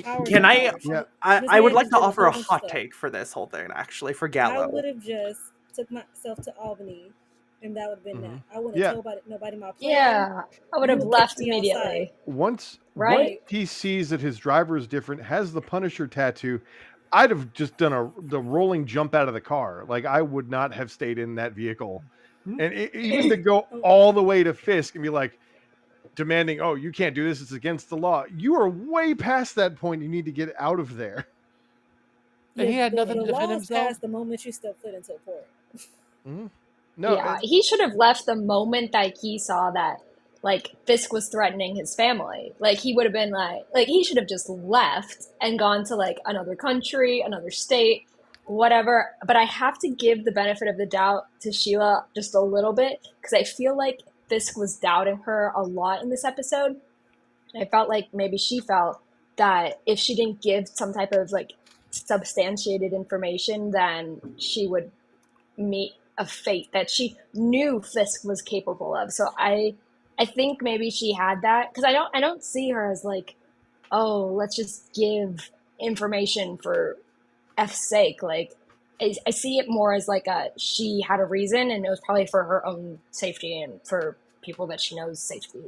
S5: Powers
S6: Can
S5: and
S6: I?
S5: powers.
S3: Yeah.
S5: This
S6: I would
S5: man
S6: like
S5: just
S6: to
S5: did
S6: offer a
S5: whole bunch of
S6: hot
S5: stuff.
S6: take for this whole thing, actually, for
S5: I
S6: Gallo.
S5: would have just took myself to Albany, and that would have been that. I wouldn't
S3: Yeah.
S5: have told nobody my plan.
S7: Yeah, I would
S5: You
S7: have
S5: would catch
S7: left
S5: me
S7: immediately.
S5: outside.
S3: Once
S7: Right?
S3: he sees that his driver is different, has the Punisher tattoo, I'd have just done the rolling jump out of the car. Like, I would not have stayed in that vehicle. And even to go all the way to Fisk and be like, demanding, oh, you can't do this, it's against the law. You are way past that point. You need to get out of there.
S2: And he had nothing
S5: the
S2: to defend
S5: law is
S2: himself.
S5: passed the moment you step foot into a port.
S3: No,
S7: Yeah, he should have left the moment that he saw that, like, Fisk was threatening his family. Like, he would have been like he should have just left and gone to, like, another country, another state, whatever. But I have to give the benefit of the doubt to Sheila just a little bit, because I feel like Fisk was doubting her a lot in this episode. I felt like maybe she felt that if she didn't give some type of, like, substantiated information, then she would meet a fate that she knew Fisk was capable of. So I think maybe she had that, because I don't see her as like, oh, let's just give information for F's sake. Like, I see it more as like she had a reason, and it was probably for her own safety and for people that she knows safety.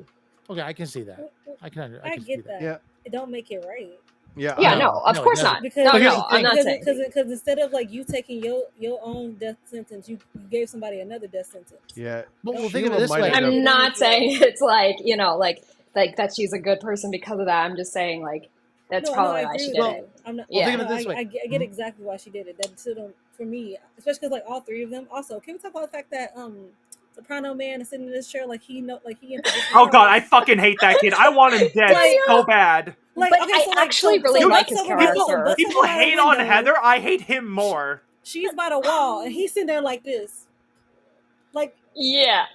S2: Okay, I can see that. I can see
S5: get that.
S3: Yeah.
S5: It don't make it right.
S3: Yeah.
S7: Yeah,
S3: I
S7: no,
S3: know.
S7: of
S2: No, it
S7: course
S2: doesn't.
S7: not.
S5: Because,
S7: No,
S2: But here's
S7: no,
S2: the
S7: I'm
S2: thing.
S7: not saying.
S5: Because instead of like you taking your own death sentence, you gave somebody another death sentence.
S3: Yeah.
S2: Well, think of it this
S3: Sheila
S2: way.
S3: might end
S7: I'm
S3: up-
S7: not saying it's like, like that she's a good person because of that. I'm just saying, like, that's probably
S5: I
S7: why
S5: agree
S7: she
S5: with
S7: did
S5: you.
S7: it.
S5: I'm not.
S7: Yeah.
S2: think of it
S5: no,
S2: this way.
S5: I get exactly why she did it. That still don't, for me, especially because like all three of them. Also, can we talk about the fact that Soprano man is sitting in this chair like he in position?
S6: Oh god, I fucking hate that kid. I want him dead
S5: Like-
S6: so bad.
S5: Like,
S7: But
S5: okay,
S7: I
S5: so, like,
S7: actually
S5: so-
S7: really
S5: so
S7: like
S5: butts
S7: his
S5: over my-
S7: character.
S5: butts
S6: People
S5: over my
S6: hate on
S5: window.
S6: Heather. I hate him more.
S5: She's by the wall and he's sitting there like this. Like
S7: Yeah.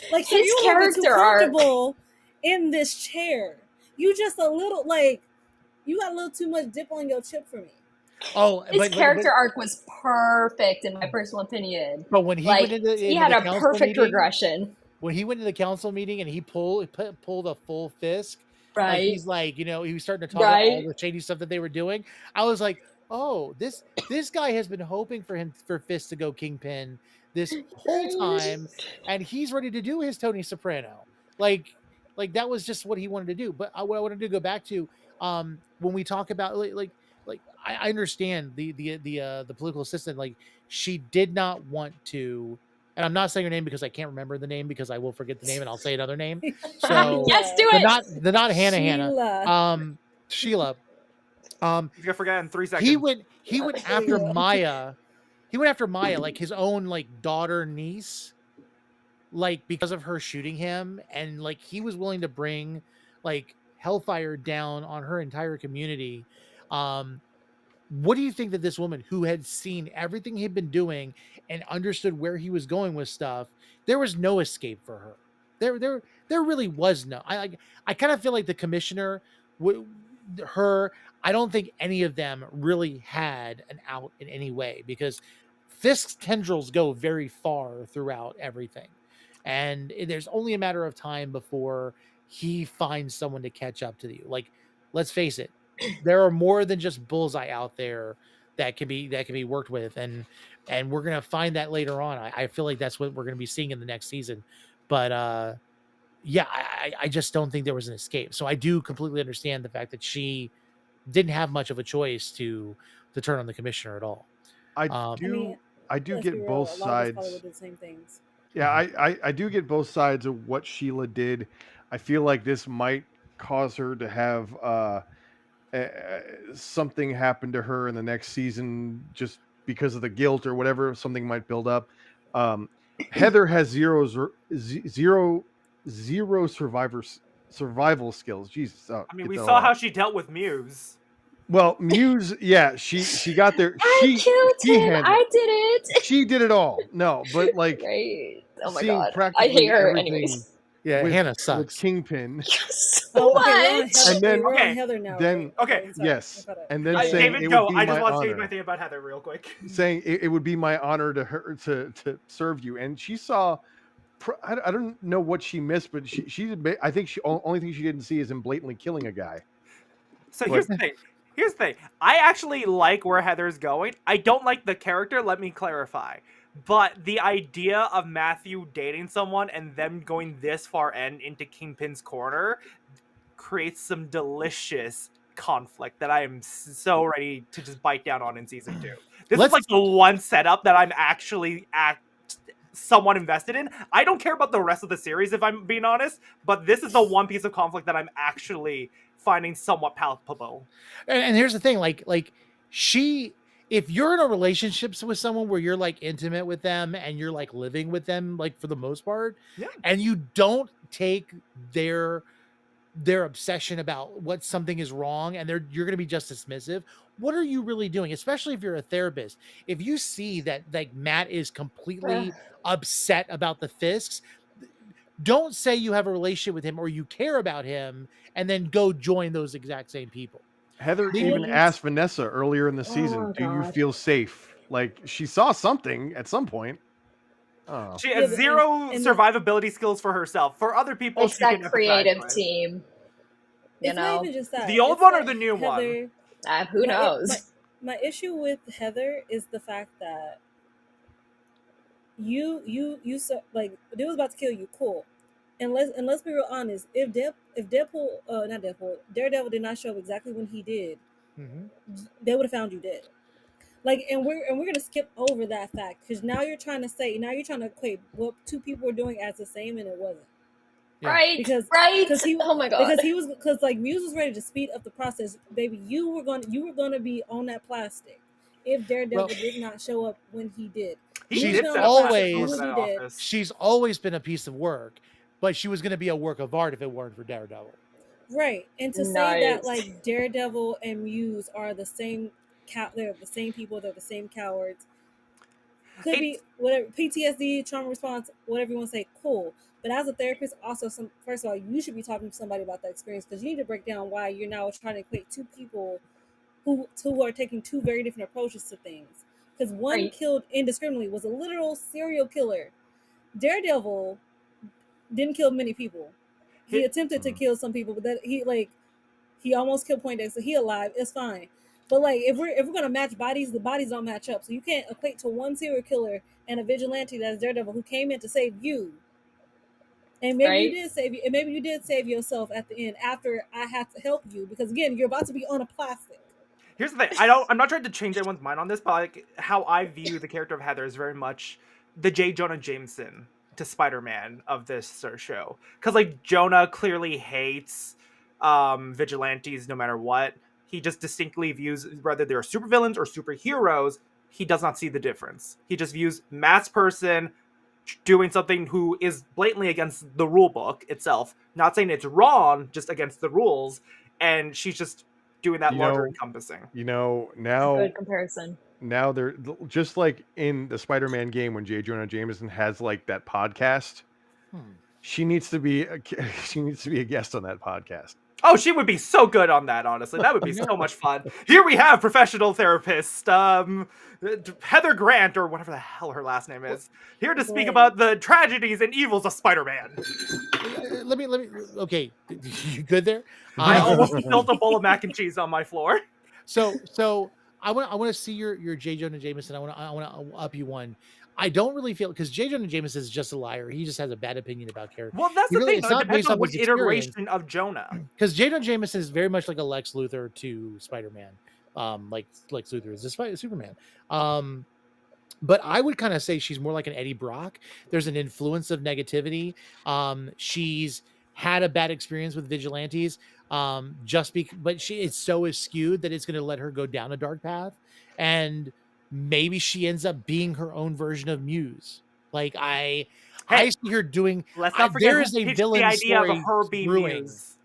S5: so
S7: His
S5: you a little bit too
S7: character arc.
S5: comfortable in this chair. You just a little like you got a little too much dip on your chip for me.
S2: Oh,
S7: His character arc was perfect in my personal opinion.
S2: But when he
S7: Like,
S2: went into
S7: he
S2: into
S7: had
S2: the
S7: a
S2: council
S7: perfect
S2: meeting,
S7: regression.
S2: when he went to the council meeting and he pulled a full Fisk, like
S7: Right.
S2: he's like, he was starting to talk about all
S7: Right.
S2: the shady stuff that they were doing. I was like, oh, this guy has been hoping for Fisk to go Kingpin this whole time, and he's ready to do his Tony Soprano. Like that was just what he wanted to do. But what I wanted to go back to, when we talk about like I understand the political assistant, like she did not want to, and I'm not saying her name because I can't remember the name because I will forget the name and I'll say another name. So
S7: Yes, do
S2: the
S7: it.
S2: not Hannah
S5: Sheila.
S2: Sheila.
S6: You're gonna forget in 3 seconds.
S2: He went after
S5: Sheila.
S2: Maya. He went after Maya, like his own like daughter niece, like because of her shooting him, and like he was willing to bring like hellfire down on her entire community. What do you think that this woman who had seen everything he'd been doing and understood where he was going with stuff, there was no escape for her. There really was no. I kind of feel like the commissioner, her. I don't think any of them really had an out in any way, because Fisk's tendrils go very far throughout everything, and there's only a matter of time before he finds someone to catch up to you. Like, let's face it, there are more than just Bullseye out there that can be worked with, and we're gonna find that later on. I feel like that's what we're gonna be seeing in the next season. But yeah, I just don't think there was an escape. So I do completely understand the fact that she didn't have much of a choice to turn on the commissioner at all.
S3: I
S2: Um,
S3: do
S5: Let's be
S3: get
S5: real,
S3: both
S5: a lot of us
S3: sides.
S5: probably would do the same things.
S3: Yeah, I do get both sides of what Sheila did. I feel like this might cause her to have something happen to her in the next season, just because of the guilt or whatever something might build up. Heather has zero survival skills. Jesus, oh,
S6: I mean,
S3: get
S6: we
S3: that
S6: saw
S3: all
S6: how
S3: out.
S6: she dealt with Muse.
S3: Well, Muse, yeah, she got there.
S7: I killed
S3: She
S7: him.
S3: handled.
S7: I did it.
S3: She did it all. No, but like
S7: Right. Oh my
S3: seeing
S7: god. I hate
S3: practically
S7: her.
S3: everything
S7: Anyways.
S2: Yeah,
S3: with
S2: Hannah
S3: with
S2: sucks.
S3: Kingpin,
S7: So
S5: Oh, okay, we're on
S7: much.
S5: Heather.
S3: and then
S5: We're on
S6: Okay,
S5: Heather now,
S3: then
S5: right?
S6: Okay.
S5: I'm sorry.
S3: yes,
S5: I'm caught up.
S3: and then
S7: Yeah.
S3: saying
S6: David,
S3: it
S6: go.
S3: would be
S6: I just
S3: my
S6: want to say my
S3: honor,
S6: thing about Heather real quick.
S3: saying it would be my honor to serve you. And she saw, I don't know what she missed, but I think she only thing she didn't see is him blatantly killing a guy.
S6: So
S3: But
S6: here's the thing. Here's the thing. I actually like where Heather's going. I don't like the character. Let me clarify. But the idea of Matthew dating someone and them going this far into Kingpin's corner creates some delicious conflict that I am so ready to just bite down on in season 2. This is like the one setup that I'm actually somewhat invested in. I don't care about the rest of the series, if I'm being honest, but this is the one piece of conflict that I'm actually finding somewhat palpable.
S2: And here's the thing, like she, if you're in a relationship with someone where you're like intimate with them and you're like living with them, like for the most part,
S6: Yeah.
S2: and you don't take their obsession about what something is wrong and you're going to be just dismissive, what are you really doing? Especially if you're a therapist, if you see that like Matt is completely upset about the Fisks, don't say you have a relationship with him or you care about him and then go join those exact same people.
S3: Heather even asked Vanessa earlier in the season, "Do you feel safe?" Like she saw something at some point. Oh.
S6: She has zero survivability skills for herself. For other people,
S7: it's
S6: she
S7: that
S6: can
S7: creative
S6: empathize.
S7: team. You
S5: It's
S7: know,
S5: not even just that.
S6: The old
S5: It's
S6: one or
S5: that
S6: the new
S5: Heather,
S6: one?
S7: Who knows?
S5: My issue with Heather is the fact that you like dude was about to kill you, cool. And let's be real honest. If Daredevil did not show up exactly when he did, they would have found you dead. Like, and we're gonna skip over that fact because now you're trying to equate what two people were doing as the same, and it wasn't.
S2: Yeah.
S7: Right.
S5: Because he,
S7: oh my god.
S5: Because like Muse was ready to speed up the process, baby. You were gonna be on that plastic if Daredevil did not show up when he did.
S2: She's always been a piece of work, but she was going to be a work of art if it weren't for Daredevil.
S5: Right, and to say that like Daredevil and Muse are the same, they're the same people, they're the same cowards. Could be whatever PTSD, trauma response, whatever you want to say. Cool, but as a therapist, also first of all, you should be talking to somebody about that experience because you need to break down why you're now trying to equate two people who are taking two very different approaches to things. Because one killed indiscriminately, was a literal serial killer. Daredevil didn't kill many people. He attempted to kill some people, but that he almost killed Poindexter. So he alive. It's fine. But like if we're gonna match bodies, the bodies don't match up. So you can't equate to one serial killer and a vigilante that's Daredevil who came in to save you. And maybe you did save you, and maybe you did save yourself at the end after I had to help you because again, you're about to be on a plastic.
S6: Here's the thing. I'm not trying to change anyone's mind on this, but like how I view the character of Heather is very much the J. Jonah Jameson to Spider-Man of this show. Because like Jonah clearly hates vigilantes no matter what. He just distinctly views whether they're supervillains or superheroes. He does not see the difference. He just views mass person doing something who is blatantly against the rule book itself. Not saying it's wrong, just against the rules. And she's just doing that larger encompassing.
S3: Now
S7: good comparison.
S3: Now they're just like in the Spider-Man game when J. Jonah Jameson has like that podcast. She needs to be a guest on that podcast.
S6: Oh, she would be so good on that, honestly. That would be so much fun. Here we have professional therapist, Heather Grant, or whatever the hell her last name is, here to speak about the tragedies and evils of Spider-Man.
S2: Let me, okay, you good there?
S6: I almost spilled a bowl of mac and cheese on my floor.
S2: So I want to see your J. Jonah Jameson. I want to up you one. I don't really feel because J. Jonah Jameson is just a liar. He just has a bad opinion about character.
S6: Well, that's the thing. It depends on which iteration of Jonah.
S2: Because J. Jonah Jameson is very much like a Lex Luthor to Spider-Man, like Lex Luthor is a Superman. But I would kind of say she's more like an Eddie Brock. There's an influence of negativity. She's had a bad experience with vigilantes. But it's so skewed that it's going to let her go down a dark path. And maybe she ends up being her own version of Muse. Like I
S6: Hey,
S2: see her doing.
S6: Let's not forget
S2: There
S6: who
S2: is a
S6: pitched
S2: villain
S6: the idea
S2: story
S6: of her being
S2: brewing.
S6: Muse.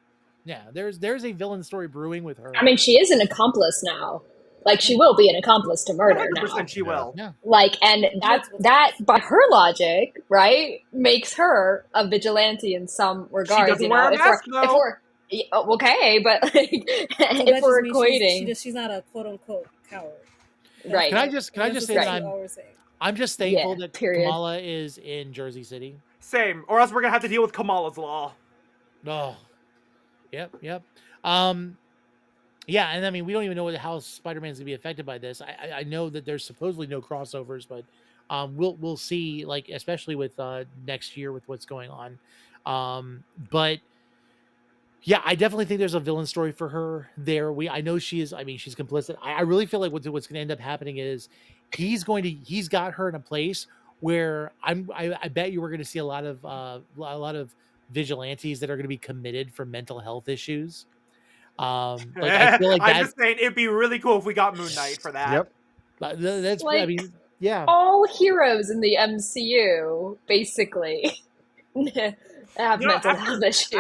S2: Yeah, there's a villain story brewing with her.
S7: I mean, she is an accomplice now. Like, she will be an accomplice to murder now.
S6: 100% she will.
S2: Yeah.
S7: Like, and that by her logic, right, makes her a vigilante in some regards.
S6: She doesn't wear a mask,
S7: if we're okay, but like, if we're equating,
S5: she's not a quote unquote coward.
S7: Right.
S2: Can I just say that I'm just thankful that
S7: period.
S2: Kamala is in Jersey City.
S6: Same, or else we're gonna have to deal with Kamala's law.
S2: Oh, yep. Yeah, and I mean, we don't even know how Spider-Man's gonna be affected by this. I know that there's supposedly no crossovers, but we'll see. Like, especially with next year with what's going on. But yeah, I definitely think there's a villain story for her there. I know she is. I mean, she's complicit. I really feel like what's going to end up happening is he's got her in a place where I bet you we're going to see a lot of vigilantes that are going to be committed for mental health issues. Like I feel like
S6: I'm just saying it'd be really cool if we got Moon Knight for that.
S3: Yep.
S2: That's
S7: like,
S2: I mean, yeah.
S7: All heroes in the MCU basically have mental health issues.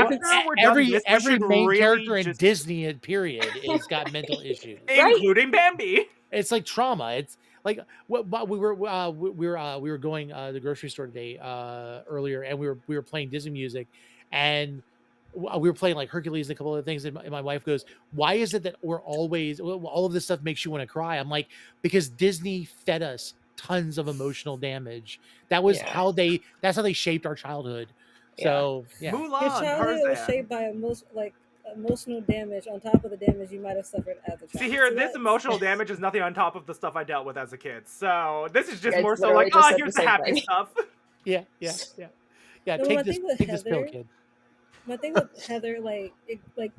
S2: Every main character in Disney period has got mental issues,
S6: including Bambi.
S2: It's like trauma. It's like what we were going to the grocery store today earlier, and we were playing Disney music, and we were playing like Hercules and a couple other things, and my wife goes, "Why is it that we're always all of this stuff makes you want to cry?" I'm like, because Disney fed us tons of emotional damage. That was that's how they shaped our childhood. So yeah,
S6: Mulan,
S5: your childhood was shaped by emotional damage on top of the damage you might have suffered as a child.
S6: See here, this emotional damage is nothing on top of the stuff I dealt with as a kid. So this is just
S7: It's
S6: more so like,
S7: literally just
S6: here's
S7: the
S6: the
S7: same
S6: happy
S7: thing.
S6: stuff.
S2: Yeah.
S5: No,
S2: Take this pill, kid.
S5: My thing with Heather,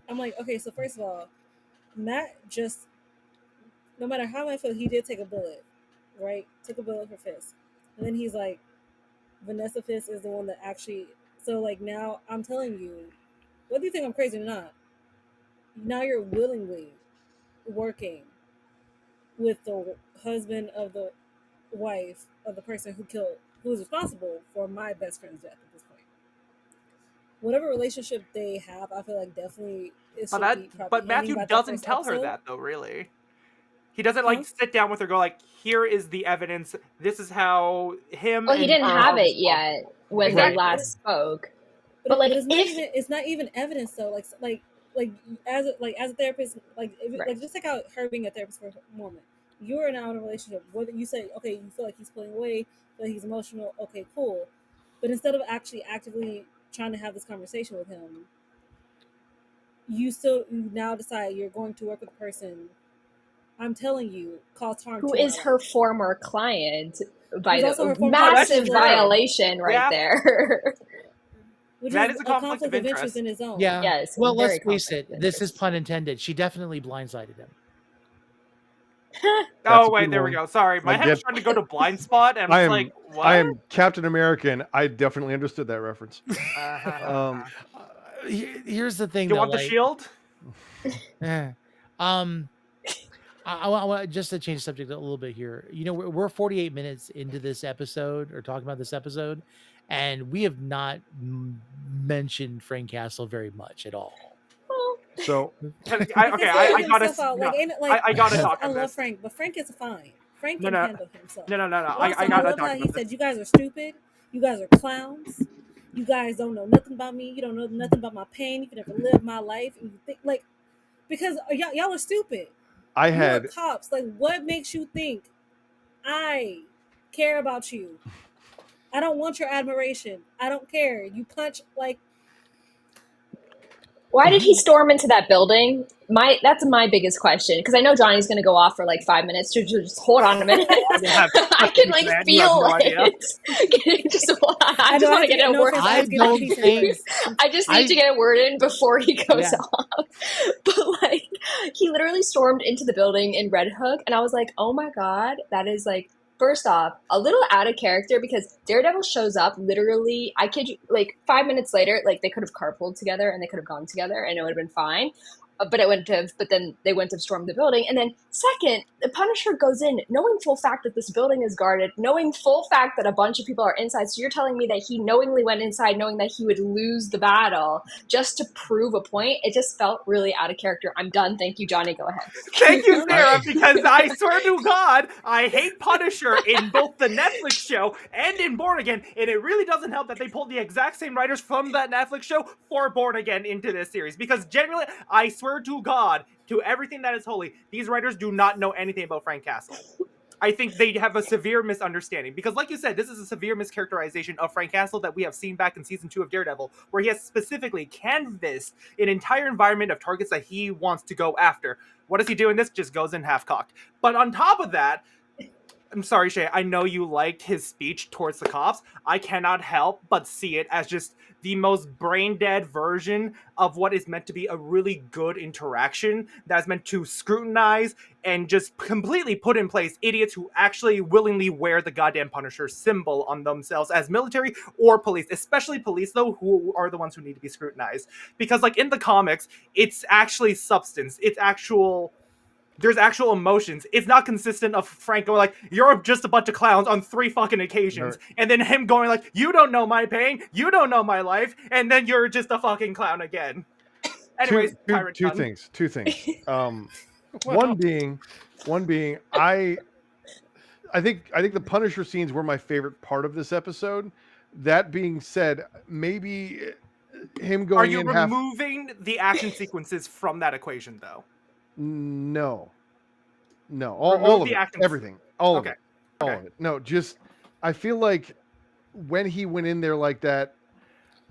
S5: I'm like, okay, so first of all, Matt just, no matter how I feel, he did take a bullet, right? Took a bullet for Fisk. And then he's like, Vanessa Fisk is the one that actually, so like now I'm telling you, whether you think I'm crazy or not, now you're willingly working with the husband of the wife of the person who was responsible for my best friend's death at this point. Whatever relationship they have, I feel like definitely
S6: But Matthew doesn't tell her that though, really. He doesn't like sit down with her, go like, here is the evidence. This is how him.
S7: Well, he didn't have it yet when they last spoke. But like,
S5: it's not even evidence though. Like as a therapist, just take out her being a therapist for a moment. You're now in a relationship. Whether you say, okay, you feel like he's pulling away, feel like he's emotional, okay, cool. But instead of actually actively trying to have this conversation with him, you now decide you're going to work with a person. I'm telling you, caused harm.
S7: Who is her former client? By the
S5: former
S7: massive violation right there.
S5: Which
S6: that
S5: is
S6: a conflict of interest
S5: in his own.
S2: Yeah.
S7: Yes.
S2: Well, let's face it. This is pun intended. She definitely blindsided him.
S6: Oh wait, there we go. Sorry, my head was trying to go to blind spot, and I was like, "What?"
S3: I am Captain America, and I definitely understood that reference.
S2: Here's the thing.
S6: You want the shield?
S2: I want just to change the subject a little bit here. You know, we're 48 minutes into this episode, or talking about this episode, and we have not mentioned Frank Castle very much at all.
S3: So
S6: I gotta talk.
S5: I love Frank, but Frank is fine. Frank can handle himself.
S6: No.
S5: I love how he said, "You guys are stupid. You guys are clowns. You guys don't know nothing about me. You don't know nothing about my pain. You can never live my life." And you think because y'all are stupid. You're cops. Like, what makes you think I care about you? I don't want your admiration. I don't care. You punch like.
S7: Why did he storm into that building? That's my biggest question, because I know Johnny's going to go off for like 5 minutes to just hold on a minute. I can like feel it. I just want to get a word. I just need to get a word in before he goes off. But like, he literally stormed into the building in Red Hook, and I was like, oh my god, that is like. First off, a little out of character, because Daredevil shows up literally, I kid you, like 5 minutes later. Like, they could have carpooled together and they could have gone together and it would have been fine. but then they wouldn't have stormed the building. And then second, the Punisher goes in knowing full fact that this building is guarded, knowing full fact that a bunch of people are inside. So you're telling me that he knowingly went inside knowing that he would lose the battle just to prove a point? It just felt really out of character. I'm done. Thank you, Johnny. Go ahead.
S6: Thank you, Sarah, because I swear to God, I hate Punisher in both the Netflix show and in Born Again, and it really doesn't help that they pulled the exact same writers from that Netflix show for Born Again into this series, because genuinely, I swear to God, to everything that is holy, these writers do not know anything about Frank Castle. I think they have a severe misunderstanding, because like you said, this is a severe mischaracterization of Frank Castle that we have seen back in season 2 of Daredevil, where he has specifically canvassed an entire environment of targets that he wants to go after. What does he do in this? Just goes in half-cocked. But on top of that, I'm sorry, Shay, I know you liked his speech towards the cops. I cannot help but see it as just the most brain-dead version of what is meant to be a really good interaction that's meant to scrutinize and just completely put in place idiots who actually willingly wear the goddamn Punisher symbol on themselves as military or police, especially police, though, who are the ones who need to be scrutinized. Because, like, in the comics, it's actually substance. It's actual... There's actual emotions. It's not consistent of Frank going like, you're just a bunch of clowns on 3 fucking occasions. Right. And then him going like, you don't know my pain. You don't know my life. And then you're just a fucking clown again. Anyways,
S3: two things. One being, I think the Punisher scenes were my favorite part of this episode. That being said, maybe him going
S6: in Are you removing the action sequences from that equation, though?
S3: No, all of it, everything, all of it. No, just I feel like when he went in there like that,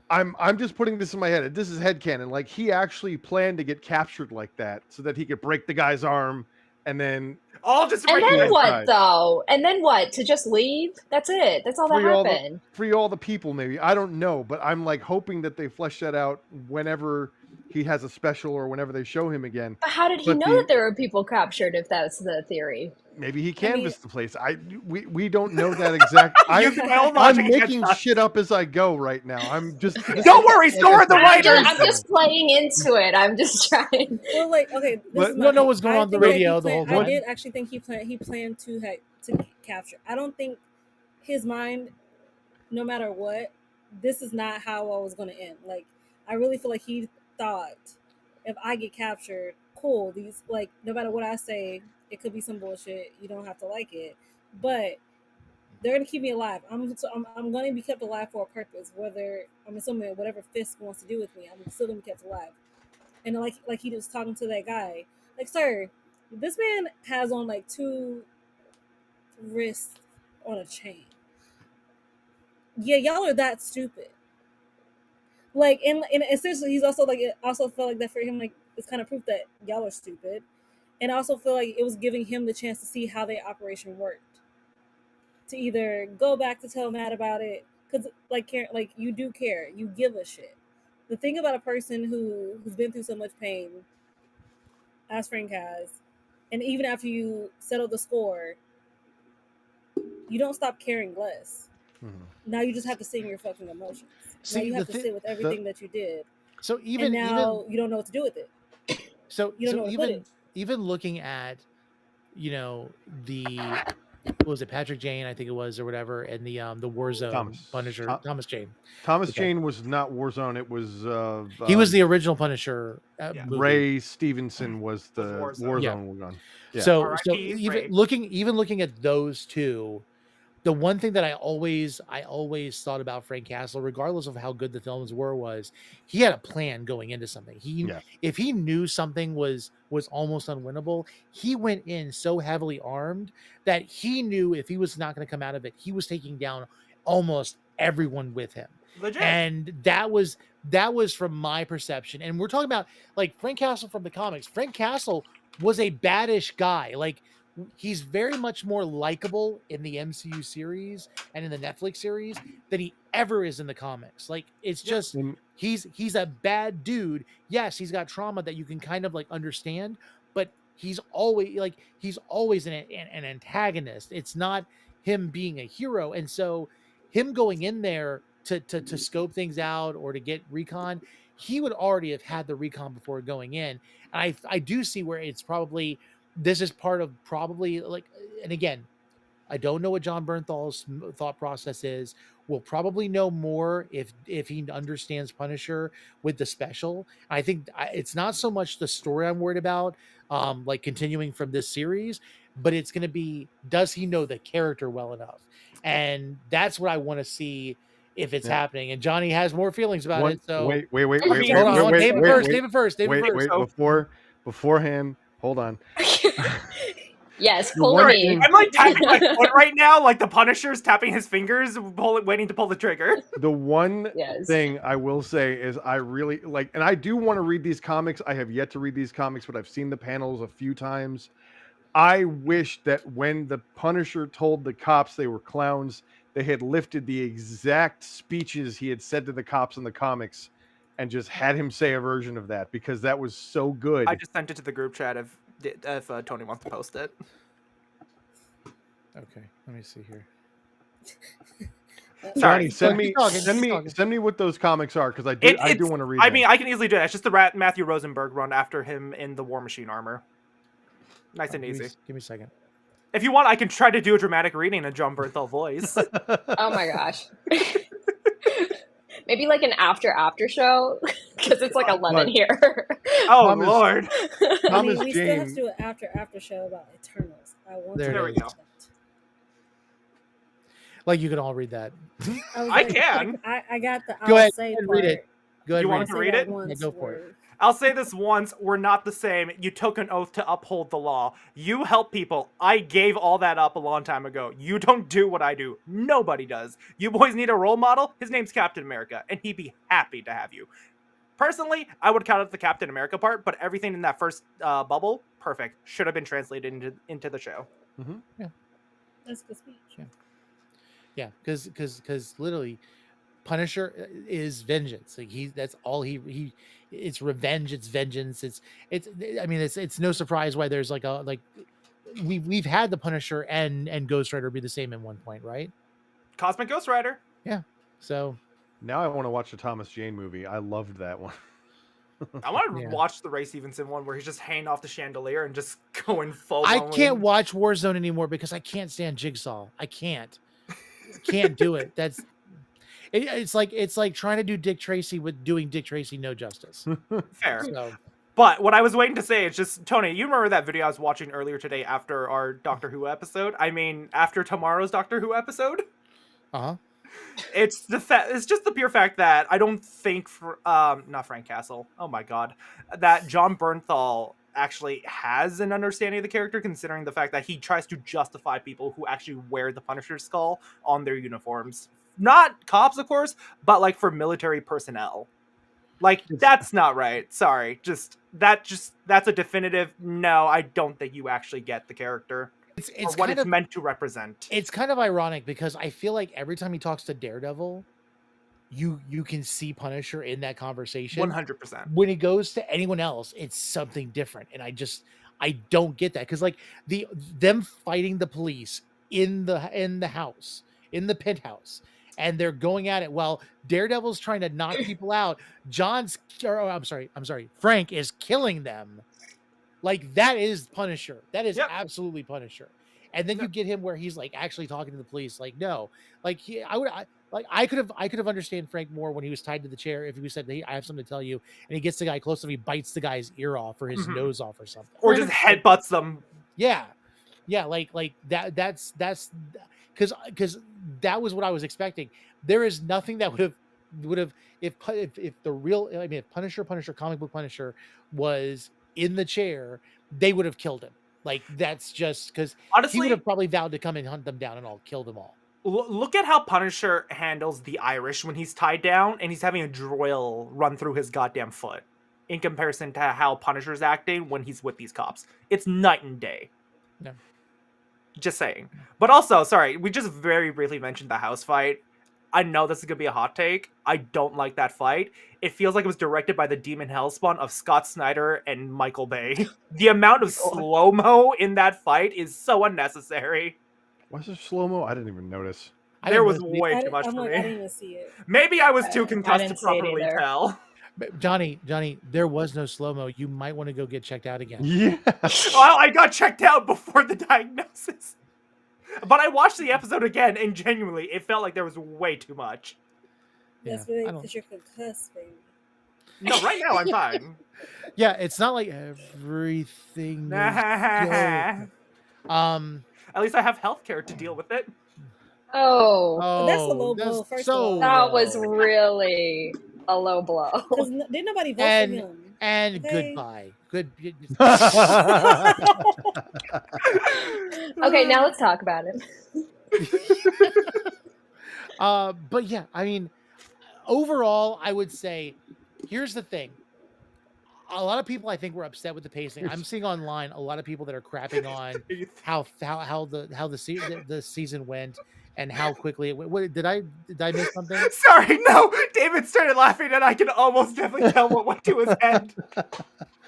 S3: I'm just putting this in my head. This is headcanon. Like, he actually planned to get captured like that so that he could break the guy's arm and then
S7: and then what though? And then what? To just leave? That's it. That's all that happened.
S3: Free all the people, maybe. I don't know, but I'm like hoping that they flesh that out whenever he has a special or whenever they show him again.
S7: But how did he know that there were people captured if that's the theory?
S3: Maybe he canvassed the place. We don't know that exact. I'm making shit up as I go right now. I'm just
S6: don't worry, store the writers.
S7: I'm just playing into it. I'm just trying.
S5: Well, like, okay,
S2: you don't know what's going on the radio the whole time.
S5: I did actually think he planned to capture. I don't think his mind, no matter what, this is not how I was going to end. Like, I really feel like he thought, if I get captured, cool. These, like, no matter what I say, it could be some bullshit. You don't have to like it, but they're gonna keep me alive. I'm gonna be kept alive for a purpose. Whether I'm assuming whatever Fisk wants to do with me, I'm still gonna be kept alive. And like he was talking to that guy, like, sir, this man has on like 2 wrists on a chain. Yeah, y'all are that stupid. Like, and essentially, he's also like, it also felt like that for him. Like, it's kind of proof that y'all are stupid. And I also feel like it was giving him the chance to see how the operation worked. To either go back to tell Matt about it, because like you do care, you give a shit. The thing about a person who's been through so much pain, as Frank has, and even after you settle the score, you don't stop caring less. Mm-hmm. Now you just have to sit in your fucking emotions. Now you have to sit with everything that you did.
S2: So you don't
S5: know what to do with it.
S2: So you don't know what to put it. Even looking at, what was it, Patrick Jane, I think it was, or whatever, and the Warzone Punisher, Thomas Jane.
S3: Thomas Jane was not Warzone. It was
S2: he was the original Punisher.
S3: Ray Stevenson was the Warzone one.
S2: Yeah. So even looking at those two, the one thing that I always thought about Frank Castle, regardless of how good the films were, was he had a plan going into something. If he knew something was almost unwinnable, he went in so heavily armed that he knew if he was not going to come out of it, he was taking down almost everyone with him. Legit. And that was from my perception. And we're talking about like Frank Castle from the comics. Frank Castle was a baddish guy. Like, he's very much more likable in the MCU series and in the Netflix series than he ever is in the comics. Like, it's just, he's a bad dude. Yes, he's got trauma that you can kind of like understand, but he's always an antagonist. It's not him being a hero. And so him going in there to scope things out or to get recon, he would already have had the recon before going in. And I do see where it's probably this is part of probably like, and again, I don't know what John Bernthal's thought process is. We'll probably know more if he understands Punisher with the special. I think it's not so much the story I'm worried about, like continuing from this series, but it's going to be, does he know the character well enough? And that's what I want to see if it's happening. And Johnny has more feelings about it. So
S3: wait,
S2: hold on, David first.
S3: beforehand, hold on.
S7: Yes,
S3: The
S7: pull
S3: one
S7: me.
S3: thing-
S6: I'm like tapping my foot right now, like the Punisher's tapping his fingers, waiting to pull the trigger.
S3: The one
S7: Yes.
S3: thing I will say is I really like, and I do want to read these comics. I have yet to read these comics, but I've seen the panels a few times. I wish that when the Punisher told the cops they were clowns, they had lifted the exact speeches he had said to the cops in the comics and just had him say a version of that, because that was so good.
S6: I just sent it to the group chat if Tony wants to post it.
S2: Okay, let me see here.
S3: Johnny,
S6: Sorry.
S3: send me what those comics are, because I do want to read.
S6: I mean, I can easily do that. It's just the Matthew Rosenberg run after him in the War Machine armor. Nice and easy.
S2: Give me a second.
S6: If you want, I can try to do a dramatic reading in a John Bernthal voice.
S7: Oh my gosh. Maybe like an after show, because it's like 11 here.
S6: Oh
S3: Thomas-
S6: Lord!
S5: I mean,
S3: Thomas
S5: we still have
S3: Jane.
S5: to do an after show about Eternals. I want
S2: There
S5: to
S2: it
S6: we go.
S2: Like you can all read that.
S6: I can.
S5: I got the.
S2: Go ahead,
S5: Say
S2: read
S5: part.
S2: it. Go ahead,
S6: You want
S2: read
S6: to
S5: Say
S6: read
S5: that
S6: it?
S5: once
S2: Yeah, go for it.
S5: word.
S6: I'll say this once: we're not the same. You took an oath to uphold the law. You help people. I gave all that up a long time ago. You don't do what I do. Nobody does. You boys need a role model. His name's Captain America, and he'd be happy to have you. Personally, I would count out the Captain America part, but everything in that first bubble, perfect. Should have been translated into the show.
S5: That's good speech.
S2: Yeah, because literally, Punisher is vengeance. Like that's all he. It's revenge. It's vengeance. It's. I mean, it's no surprise why there's we've had the Punisher and Ghost Rider be the same at one point, right?
S6: Cosmic Ghost Rider.
S2: Yeah. So
S3: Now I want to watch the Thomas Jane movie. I loved that one.
S6: I want to
S2: Yeah.
S6: watch the Ray Stevenson one where he's just hanging off the chandelier and just going full.
S2: I can't watch Warzone anymore because I can't stand Jigsaw. I can't do it. It's like trying to do Dick Tracy with doing Dick Tracy no justice.
S6: Fair.
S2: So
S6: But what I was waiting to say is just, Tony, you remember that video I was watching earlier today after our Doctor Who episode? I mean, after tomorrow's Doctor Who episode?
S2: uh-huh.
S6: It's it's just the pure fact that I don't think not Frank Castle. Oh my god, that John Bernthal actually has an understanding of the character, considering the fact that he tries to justify people who actually wear the Punisher's skull on their uniforms. Not cops, of course, but like for military personnel. Like that's not right. Sorry, that's a definitive no. I don't think you actually get the character.
S2: It's
S6: what
S2: kind
S6: it's
S2: of
S6: meant to represent.
S2: it's kind of ironic because I feel like every time he talks to Daredevil, you can see Punisher in that conversation.
S6: 100%.
S2: When he goes to anyone else, it's something different, and I don't get that because like them fighting the police in the house, in the penthouse, and they're going at it while Daredevil's trying to knock people out. I'm sorry, Frank is killing them. Like that is Punisher. That is absolutely Punisher. And then you get him where he's like actually talking to the police. Like no, like I could have understand Frank more when he was tied to the chair if he said, "Hey, I have something to tell you," and he gets the guy close and he bites the guy's ear off or his nose off or something,
S6: or just headbutts them.
S2: Yeah, like that. That's because that was what I was expecting. There is nothing that would have if the real if Punisher comic book Punisher was in the chair, they would have killed him. Like that's just because
S6: honestly
S2: he would have probably vowed to come and hunt them down and I'll kill them all.
S6: Look at how Punisher handles the Irish when he's tied down and he's having a drill run through his goddamn foot in comparison to how Punisher's acting when he's with these cops. It's night and day.
S2: Yeah.
S6: Just saying. But also, sorry, we just very briefly mentioned the house fight. I know this is going to be a hot take. I don't like that fight. It feels like it was directed by the Demon Hellspawn of Scott Snyder and Michael Bay. The amount of slow-mo in that fight is so unnecessary.
S3: Was there slow-mo? I didn't even notice.
S6: There was
S2: notice-
S6: way
S5: I,
S6: too much
S5: I'm
S6: for
S5: like,
S6: me.
S5: I didn't even see it.
S6: Maybe I was too
S7: I
S6: concussed to
S7: didn't see it
S6: properly
S7: either.
S6: tell.
S2: Johnny, there was no slow mo. You might want to go get checked out again.
S3: Yeah.
S6: Well, I got checked out before the diagnosis. But I watched the episode again, and genuinely, it felt like there was way too much.
S5: That's
S2: Yeah, I
S5: really
S2: don't-
S5: because you're concussed, baby.
S6: No, right now I'm fine.
S2: Yeah, it's not like everything is
S6: At
S2: good.
S6: least I have healthcare to deal with it.
S7: Oh,
S5: That's a low blow, first of all.
S7: that was
S2: low.
S7: really a low blow.
S5: Because didn't nobody vote
S2: And-
S5: for him.
S2: And
S5: Okay.
S2: goodbye. Good.
S7: Okay, now let's talk about it.
S2: But yeah, I mean, overall, I would say, here's the thing. A lot of people, I think, were upset with the pacing. I'm seeing online a lot of people that are crapping on how the season went and how quickly it went. What, did I miss something?
S6: Sorry, no. David started laughing, and I can almost definitely tell what went to his head.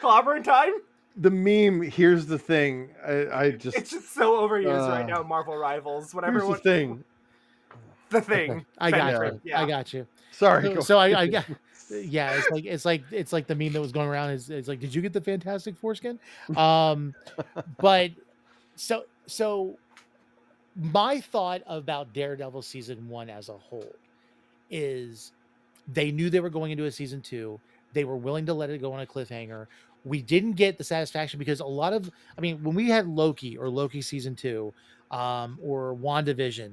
S6: Clobbering time?
S3: The meme. Here's the thing. I just.
S6: It's just so overused right now. Marvel Rivals. Whatever.
S3: Here's the thing.
S6: The thing.
S2: I got
S6: Ben
S2: you.
S6: Grimm, yeah.
S2: I got you.
S3: Sorry.
S2: So I got. Yeah, it's like the meme that was going around. It's like, did you get the Fantastic Foreskin? But so my thought about Daredevil season 1 as a whole is they knew they were going into a season 2. They were willing to let it go on a cliffhanger. We didn't get the satisfaction because when we had Loki or Loki season 2, or WandaVision,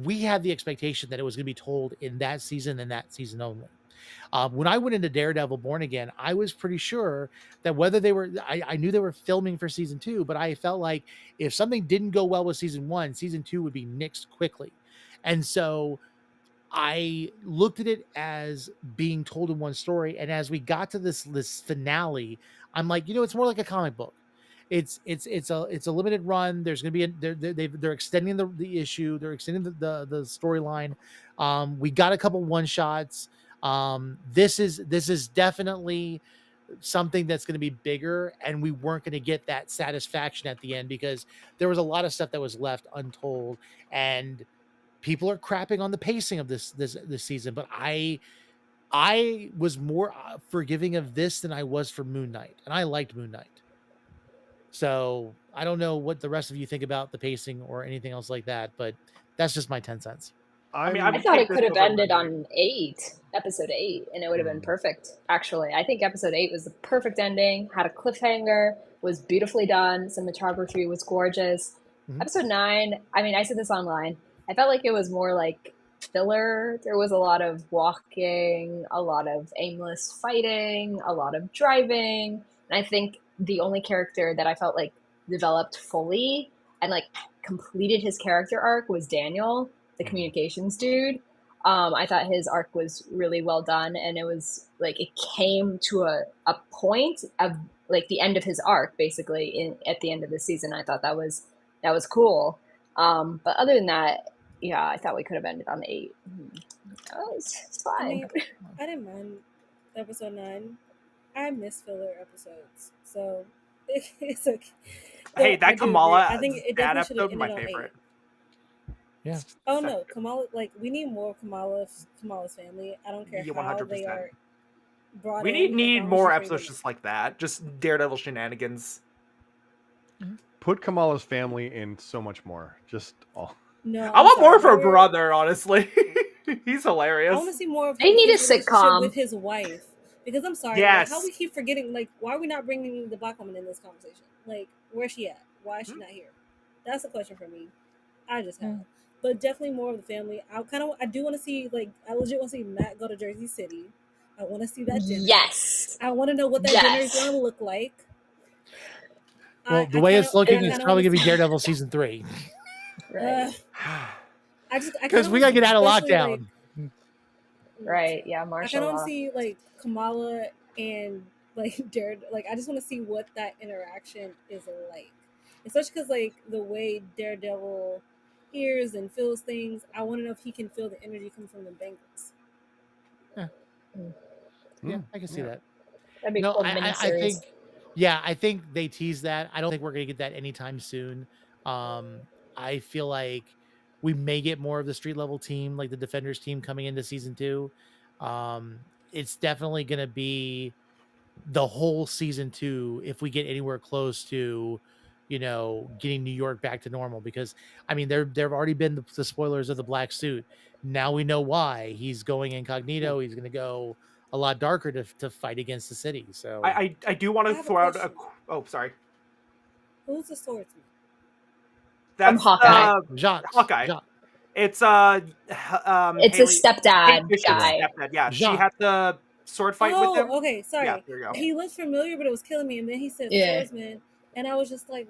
S2: we had the expectation that it was going to be told in that season and that season only. When I went into Daredevil Born Again, I was pretty sure that whether I knew they were filming for season 2, but I felt like if something didn't go well with season 1, season 2 would be nixed quickly. And so I looked at it as being told in one story. And as we got to this finale, I'm like, it's more like a comic book. It's a limited run. There's going to be they're extending the issue. They're extending the storyline. We got a couple one shots. This is definitely something that's going to be bigger, and we weren't going to get that satisfaction at the end because there was a lot of stuff that was left untold, and people are crapping on the pacing of this season. But I was more forgiving of this than I was for Moon Knight, and I liked Moon Knight. So I don't know what the rest of you think about the pacing or anything else like that, but that's just my 10 cents.
S6: I
S7: thought it could have ended on episode 8, and it would have been perfect, actually. I think episode 8 was the perfect ending, had a cliffhanger, was beautifully done, cinematography was gorgeous. Mm-hmm. Episode 9, I said this online, I felt like it was more like filler. There was a lot of walking, a lot of aimless fighting, a lot of driving, and I think the only character that I felt like developed fully and like completed his character arc was Daniel, the communications dude. I thought his arc was really well done, and it was like it came to a point of like the end of his arc, basically at the end of the season. I thought that was cool. But other than that, yeah, I thought we could have ended on 8. It's fine.
S5: I didn't mind episode 9. I miss filler episodes, so it's okay.
S6: Hey, that Kamala,
S5: I think it
S6: that
S5: definitely
S6: episode, my
S5: on
S6: favorite.
S5: 8.
S2: Yeah.
S5: Oh no, Kamala! Like we need more Kamala's family. I don't care how
S6: 100%.
S5: they are brought
S6: We
S5: in.
S6: need more episodes just like that, just Daredevil shenanigans.
S3: Put Kamala's family in so much more. Just all.
S5: No,
S6: I want more of her brother. Honestly, he's hilarious.
S5: I want to see more of.
S7: They need a
S5: his relationship
S7: sitcom
S5: with his wife. Because I'm sorry,
S6: Yes.
S5: how we keep forgetting, like, why are we not bringing the black woman in this conversation? Like, where's she at? Why is she not here? That's a question for me. I just have. But definitely more of the family. I do want to see, like, I legit want to see Matt go to Jersey City. I want to see that dinner.
S7: Yes.
S5: I want to know what that dinner is going to look like.
S2: Well, the way it's looking, it's probably going to be Daredevil season 3.
S7: Right.
S2: Because we got to get out of lockdown.
S7: Right, yeah,
S5: I
S7: martial
S5: kind of
S7: law.
S5: want to see like Kamala and like Daredevil. Like I just want to see what that interaction is like, especially because like the way Daredevil hears and feels things. I want to know if he can feel the energy coming from the Bengals.
S2: Yeah, I can see that.
S7: That'd be
S2: No,
S7: cool.
S2: I think they tease that. I don't think we're gonna get that anytime soon. I feel like we may get more of the street level team, like the Defenders team, coming into season 2. It's definitely going to be the whole season 2 if we get anywhere close to, getting New York back to normal. Because I mean, there have already been the spoilers of the black suit. Now we know why he's going incognito. He's going to go a lot darker to fight against the city. So
S6: I do want
S5: I
S6: to
S5: have a
S6: throw out a.
S5: question.
S6: Oh, sorry.
S5: Who's the swordsman?
S6: That's
S7: Hawkeye.
S2: Jacques.
S6: Hawkeye.
S2: Jacques.
S6: It's
S7: It's
S6: Haley-
S7: a stepdad
S6: Kate Bishop's
S7: guy.
S6: stepdad. Yeah, she
S2: Jacques.
S6: had the sword fight with him.
S5: Okay, sorry.
S6: Yeah, there you go.
S5: He looked familiar, but it was killing me. And then he said
S7: Yeah.
S5: swordsman, and I was just like,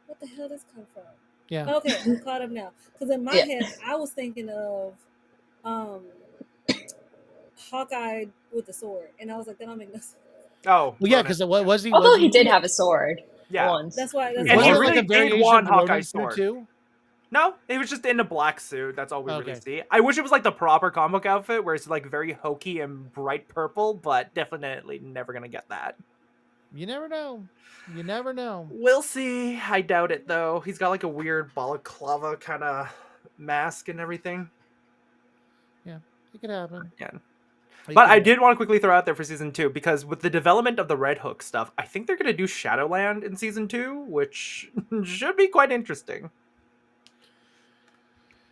S5: "What the hell does this come from?"
S2: Yeah.
S5: Okay, I'm caught up now. Because in my
S7: Yeah.
S5: head, I was thinking of Hawkeye with the sword, and I was like, "That don't make no sense."
S6: Oh,
S2: Well, yeah, because what was he?
S7: Although
S2: was
S7: he did have a sword
S6: Yeah.
S7: once.
S5: That's why.
S6: And
S5: That's
S6: he
S2: was
S5: why
S2: it
S6: really
S2: like a
S6: did
S2: variation
S6: want
S2: of the Ronin
S6: Hawkeye's
S2: suit
S6: sword.
S2: too?
S6: No, it was just in a black suit. That's all we really
S2: Okay.
S6: see. I wish it was like the proper comic book outfit where it's like very hokey and bright purple, but definitely never gonna get that.
S2: You never know. You never know.
S6: We'll see. I doubt it though. He's got like a weird balaclava kind of mask and everything.
S2: Yeah, it could happen.
S6: Yeah.
S2: It
S6: But
S2: could
S6: I
S2: happen.
S6: did want to quickly throw out there for season 2, because with the development of the Red Hook stuff, I think they're going to do Shadowland in season 2, which should be quite interesting.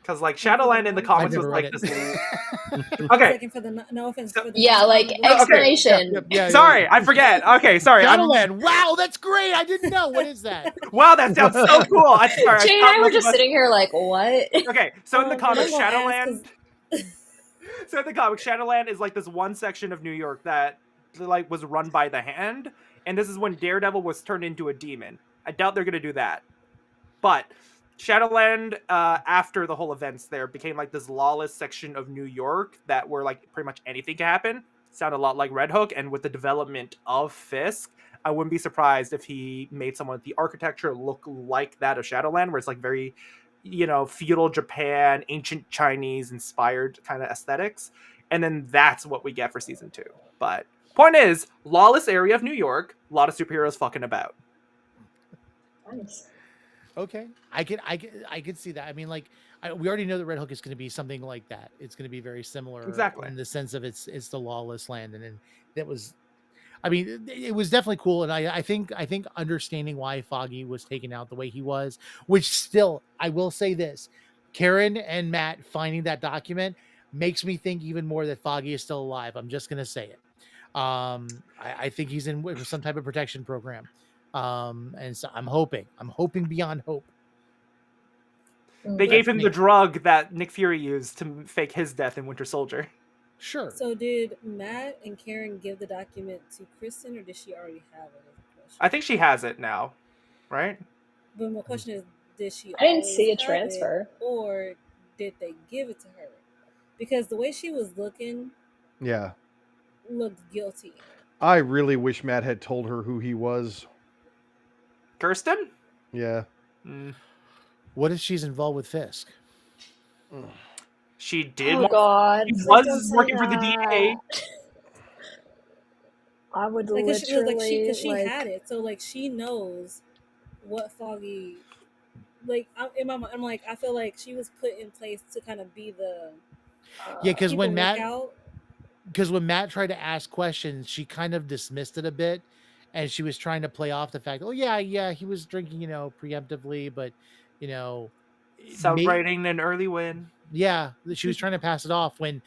S6: Because like Shadowland in the
S2: I've
S6: comics
S2: never
S6: was
S2: read
S6: like
S2: it.
S6: this. Okay,
S5: Second for the no offense. For the
S7: Yeah, like
S5: okay.
S7: explanation.
S2: Yeah,
S6: sorry, I forget. Okay, sorry.
S2: Shadowland. Wow, that's great. I didn't know. What is that?
S6: Wow, that sounds so cool. I'm sorry.
S7: Jay and I were just sitting here like, what?
S6: Okay, so in the comics,
S5: I'm gonna ask,
S6: Shadowland. So in the comics, Shadowland is like this one section of New York that like was run by the Hand, and this is when Daredevil was turned into a demon. I doubt they're gonna do that, but Shadowland, after the whole events there, became like this lawless section of New York that where like pretty much anything can happen. Sounded a lot like Red Hook, and with the development of Fisk, I wouldn't be surprised if he made some of the architecture look like that of Shadowland, where it's like very, feudal Japan, ancient Chinese inspired kind of aesthetics. And then that's what we get for season 2. But point is, lawless area of New York, a lot of superheroes fucking about.
S7: Nice.
S2: Okay, I could see that. I mean, like, we already know that Red Hook is going to be something like that. It's going to be very similar,
S6: Exactly.
S2: in the sense of it's the lawless land, and then that was, I mean, it was definitely cool. And I think understanding why Foggy was taken out the way he was, which still, I will say this, Karen and Matt finding that document makes me think even more that Foggy is still alive. I'm just going to say it. I think he's in with some type of protection program. And so I'm hoping beyond hope.
S6: They gave him the drug that Nick Fury used to fake his death in Winter Soldier.
S2: Sure.
S5: So did Matt and Karen give the document to Kristen, or did she already have it?
S6: I think she has it now, right?
S5: But my question is, did she?
S7: I didn't see a
S5: always have
S7: transfer.
S5: it, or did they give it to her? Because the way she was looking,
S3: Yeah.
S5: looked guilty.
S3: I really wish Matt had told her who he was.
S6: Kirsten?
S3: Yeah.
S2: What if she's involved with Fisk?
S6: She did.
S7: Oh God!
S6: She
S7: Don't
S6: was
S7: say
S6: working for the DA.
S7: I would
S5: Like,
S7: literally
S5: because she had it, so like she knows what Foggy. Like in my mind, I'm like, I feel like she was put in place to kind of be the.
S2: Yeah, because
S5: keep
S2: when
S5: a
S2: Matt,
S5: lookout.
S2: tried to ask questions, she kind of dismissed it a bit, and she was trying to play off the fact, oh yeah, he was drinking, preemptively, but
S6: Celebrating an early win.
S2: yeah, she was trying to pass it off when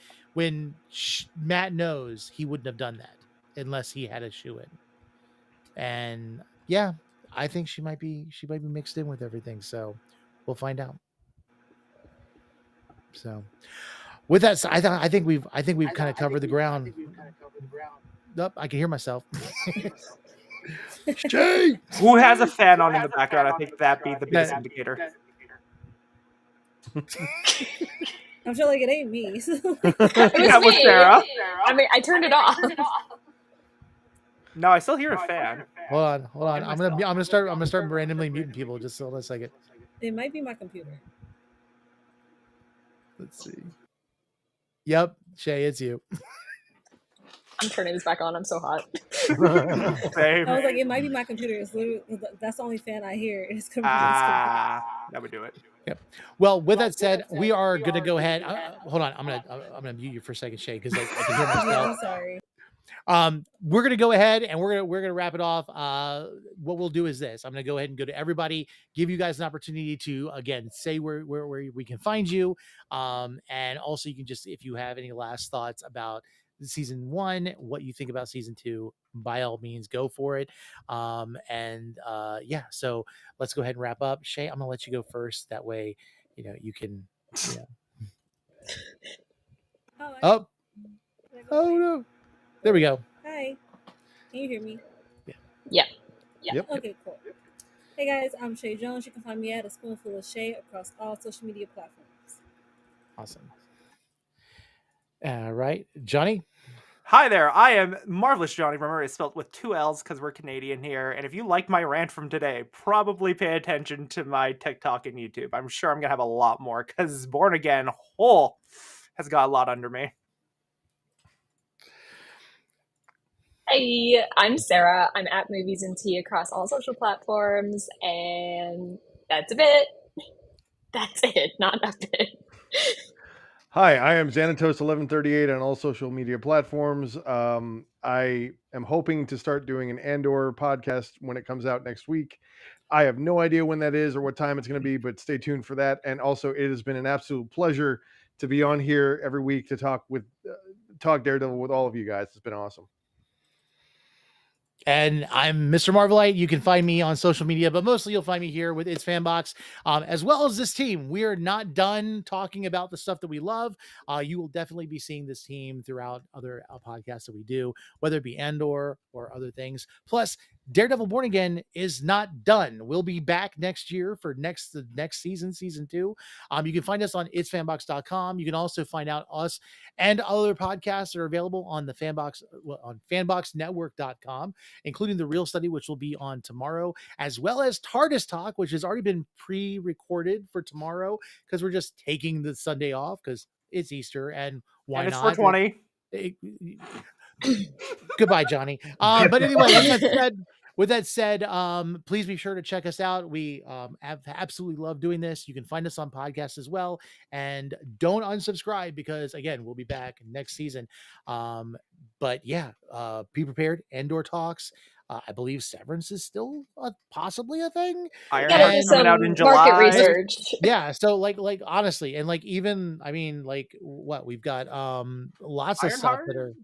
S2: Matt knows he wouldn't have done that unless he had a shoe in. And yeah, I think she might be mixed in with everything. So we'll find out. So with that, I think we've kind of covered the ground. Nope, I can hear myself.
S3: Jay!
S6: Who has a fan on in the background? I think that'd be the biggest indicator.
S5: I feel like it ain't me.
S7: It was
S6: That was
S7: me.
S6: Sarah.
S7: I mean, I turned it off.
S6: No, I still hear a fan.
S2: Hold on. I'm gonna start randomly muting people. Just hold on a second.
S5: It might be my computer.
S2: Let's see. Yep, Shay, it's you.
S7: I'm turning this back on. I'm so hot.
S6: Same.
S5: I was like, it might be my computer. It's literally, that's the only fan I hear. It's coming from this computer.
S6: That would do it.
S2: Well, with that said, we are going to go ahead. Hold on, I'm gonna mute you for a second, Shay, because I can hear myself.
S5: I'm sorry.
S2: We're gonna go ahead and we're gonna wrap it off. What we'll do is this: I'm gonna go ahead and go to everybody, give you guys an opportunity to again say where we can find you, and also you can just, if you have any last thoughts about season 1, what you think about season 2, by all means go for it. Yeah, so let's go ahead and wrap up. Shay, I'm gonna let you go first. That way, you can. Oh no. There we go.
S5: Hi. Can you hear me?
S7: Yeah.
S3: Yep.
S5: Okay, cool. Hey guys, I'm Shay Jones. You can find me at A Spoonful of Shay across all social media platforms.
S2: Awesome. All right, Johnny.
S6: Hi there, I am Marvelous Johnny. Remember, it's spelled with 2 L's because we're Canadian here. And if you like my rant from today, probably pay attention to my TikTok and YouTube. I'm sure I'm going to have a lot more because Born Again has got a lot under me.
S7: Hey, I'm Sarah. I'm at Movies and Tea across all social platforms, and that's a bit. That's it, not a bit.
S3: Hi, I am Xanatos1138 on all social media platforms. I am hoping to start doing an Andor podcast when it comes out next week. I have no idea when that is or what time it's going to be, but stay tuned for that. And also, it has been an absolute pleasure to be on here every week to talk Daredevil with all of you guys. It's been awesome.
S2: And I'm Mr. Marvelite. You can find me on social media, but mostly you'll find me here with It's FanBox, as well as this team. We are not done talking about the stuff that we love. You will definitely be seeing this team throughout other podcasts that we do, whether it be Andor or other things. Plus, Daredevil Born Again is not done. We'll be back next year for the next season, season 2. You can find us on itsfanbox.com. You can also find out us and other podcasts that are available on the fanboxnetwork.com, including the Real Study, which will be on tomorrow, as well as TARDIS Talk, which has already been pre-recorded for tomorrow because we're just taking the Sunday off because it's Easter and why
S6: and it's
S2: not?
S6: 420.
S2: Goodbye, Johnny. But anyway, with that said, please be sure to check us out. We have absolutely love doing this. You can find us on podcasts as well, and don't unsubscribe because again, we'll be back next season. But yeah, be prepared. Andor talks. I believe Severance is still possibly a thing.
S6: Ironheart's coming out in July.
S7: Market research.
S2: Yeah, so like honestly, and like even like what we've got lots of stuff that are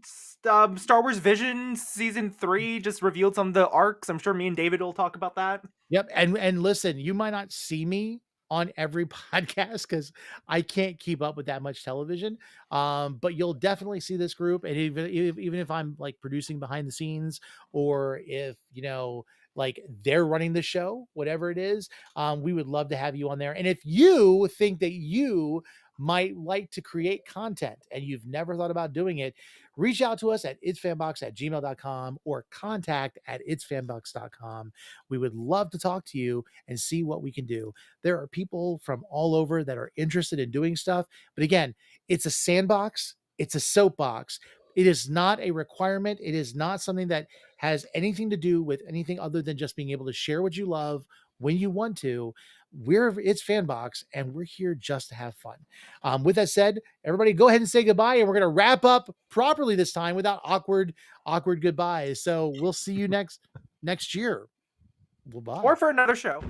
S6: Star Wars Vision season 3 just revealed some of the arcs. I'm sure me and David will talk about that.
S2: Yep, and listen, you might not see me on every podcast because I can't keep up with that much television. But you'll definitely see this group, and even if I'm like producing behind the scenes, or if like they're running the show, whatever it is, we would love to have you on there. And if you think that you might like to create content and you've never thought about doing it, reach out to us at itsfanbox@gmail.com or contact@itsfanbox.com. We would love to talk to you and see what we can do. There are people from all over that are interested in doing stuff. But again, it's a sandbox. It's a soapbox. It is not a requirement. It is not something that has anything to do with anything other than just being able to share what you love when you want to. It's FanBox, and we're here just to have fun. With that said, everybody go ahead and say goodbye, and we're going to wrap up properly this time without awkward goodbyes. So we'll see you next year. Goodbye.
S6: Or for another show.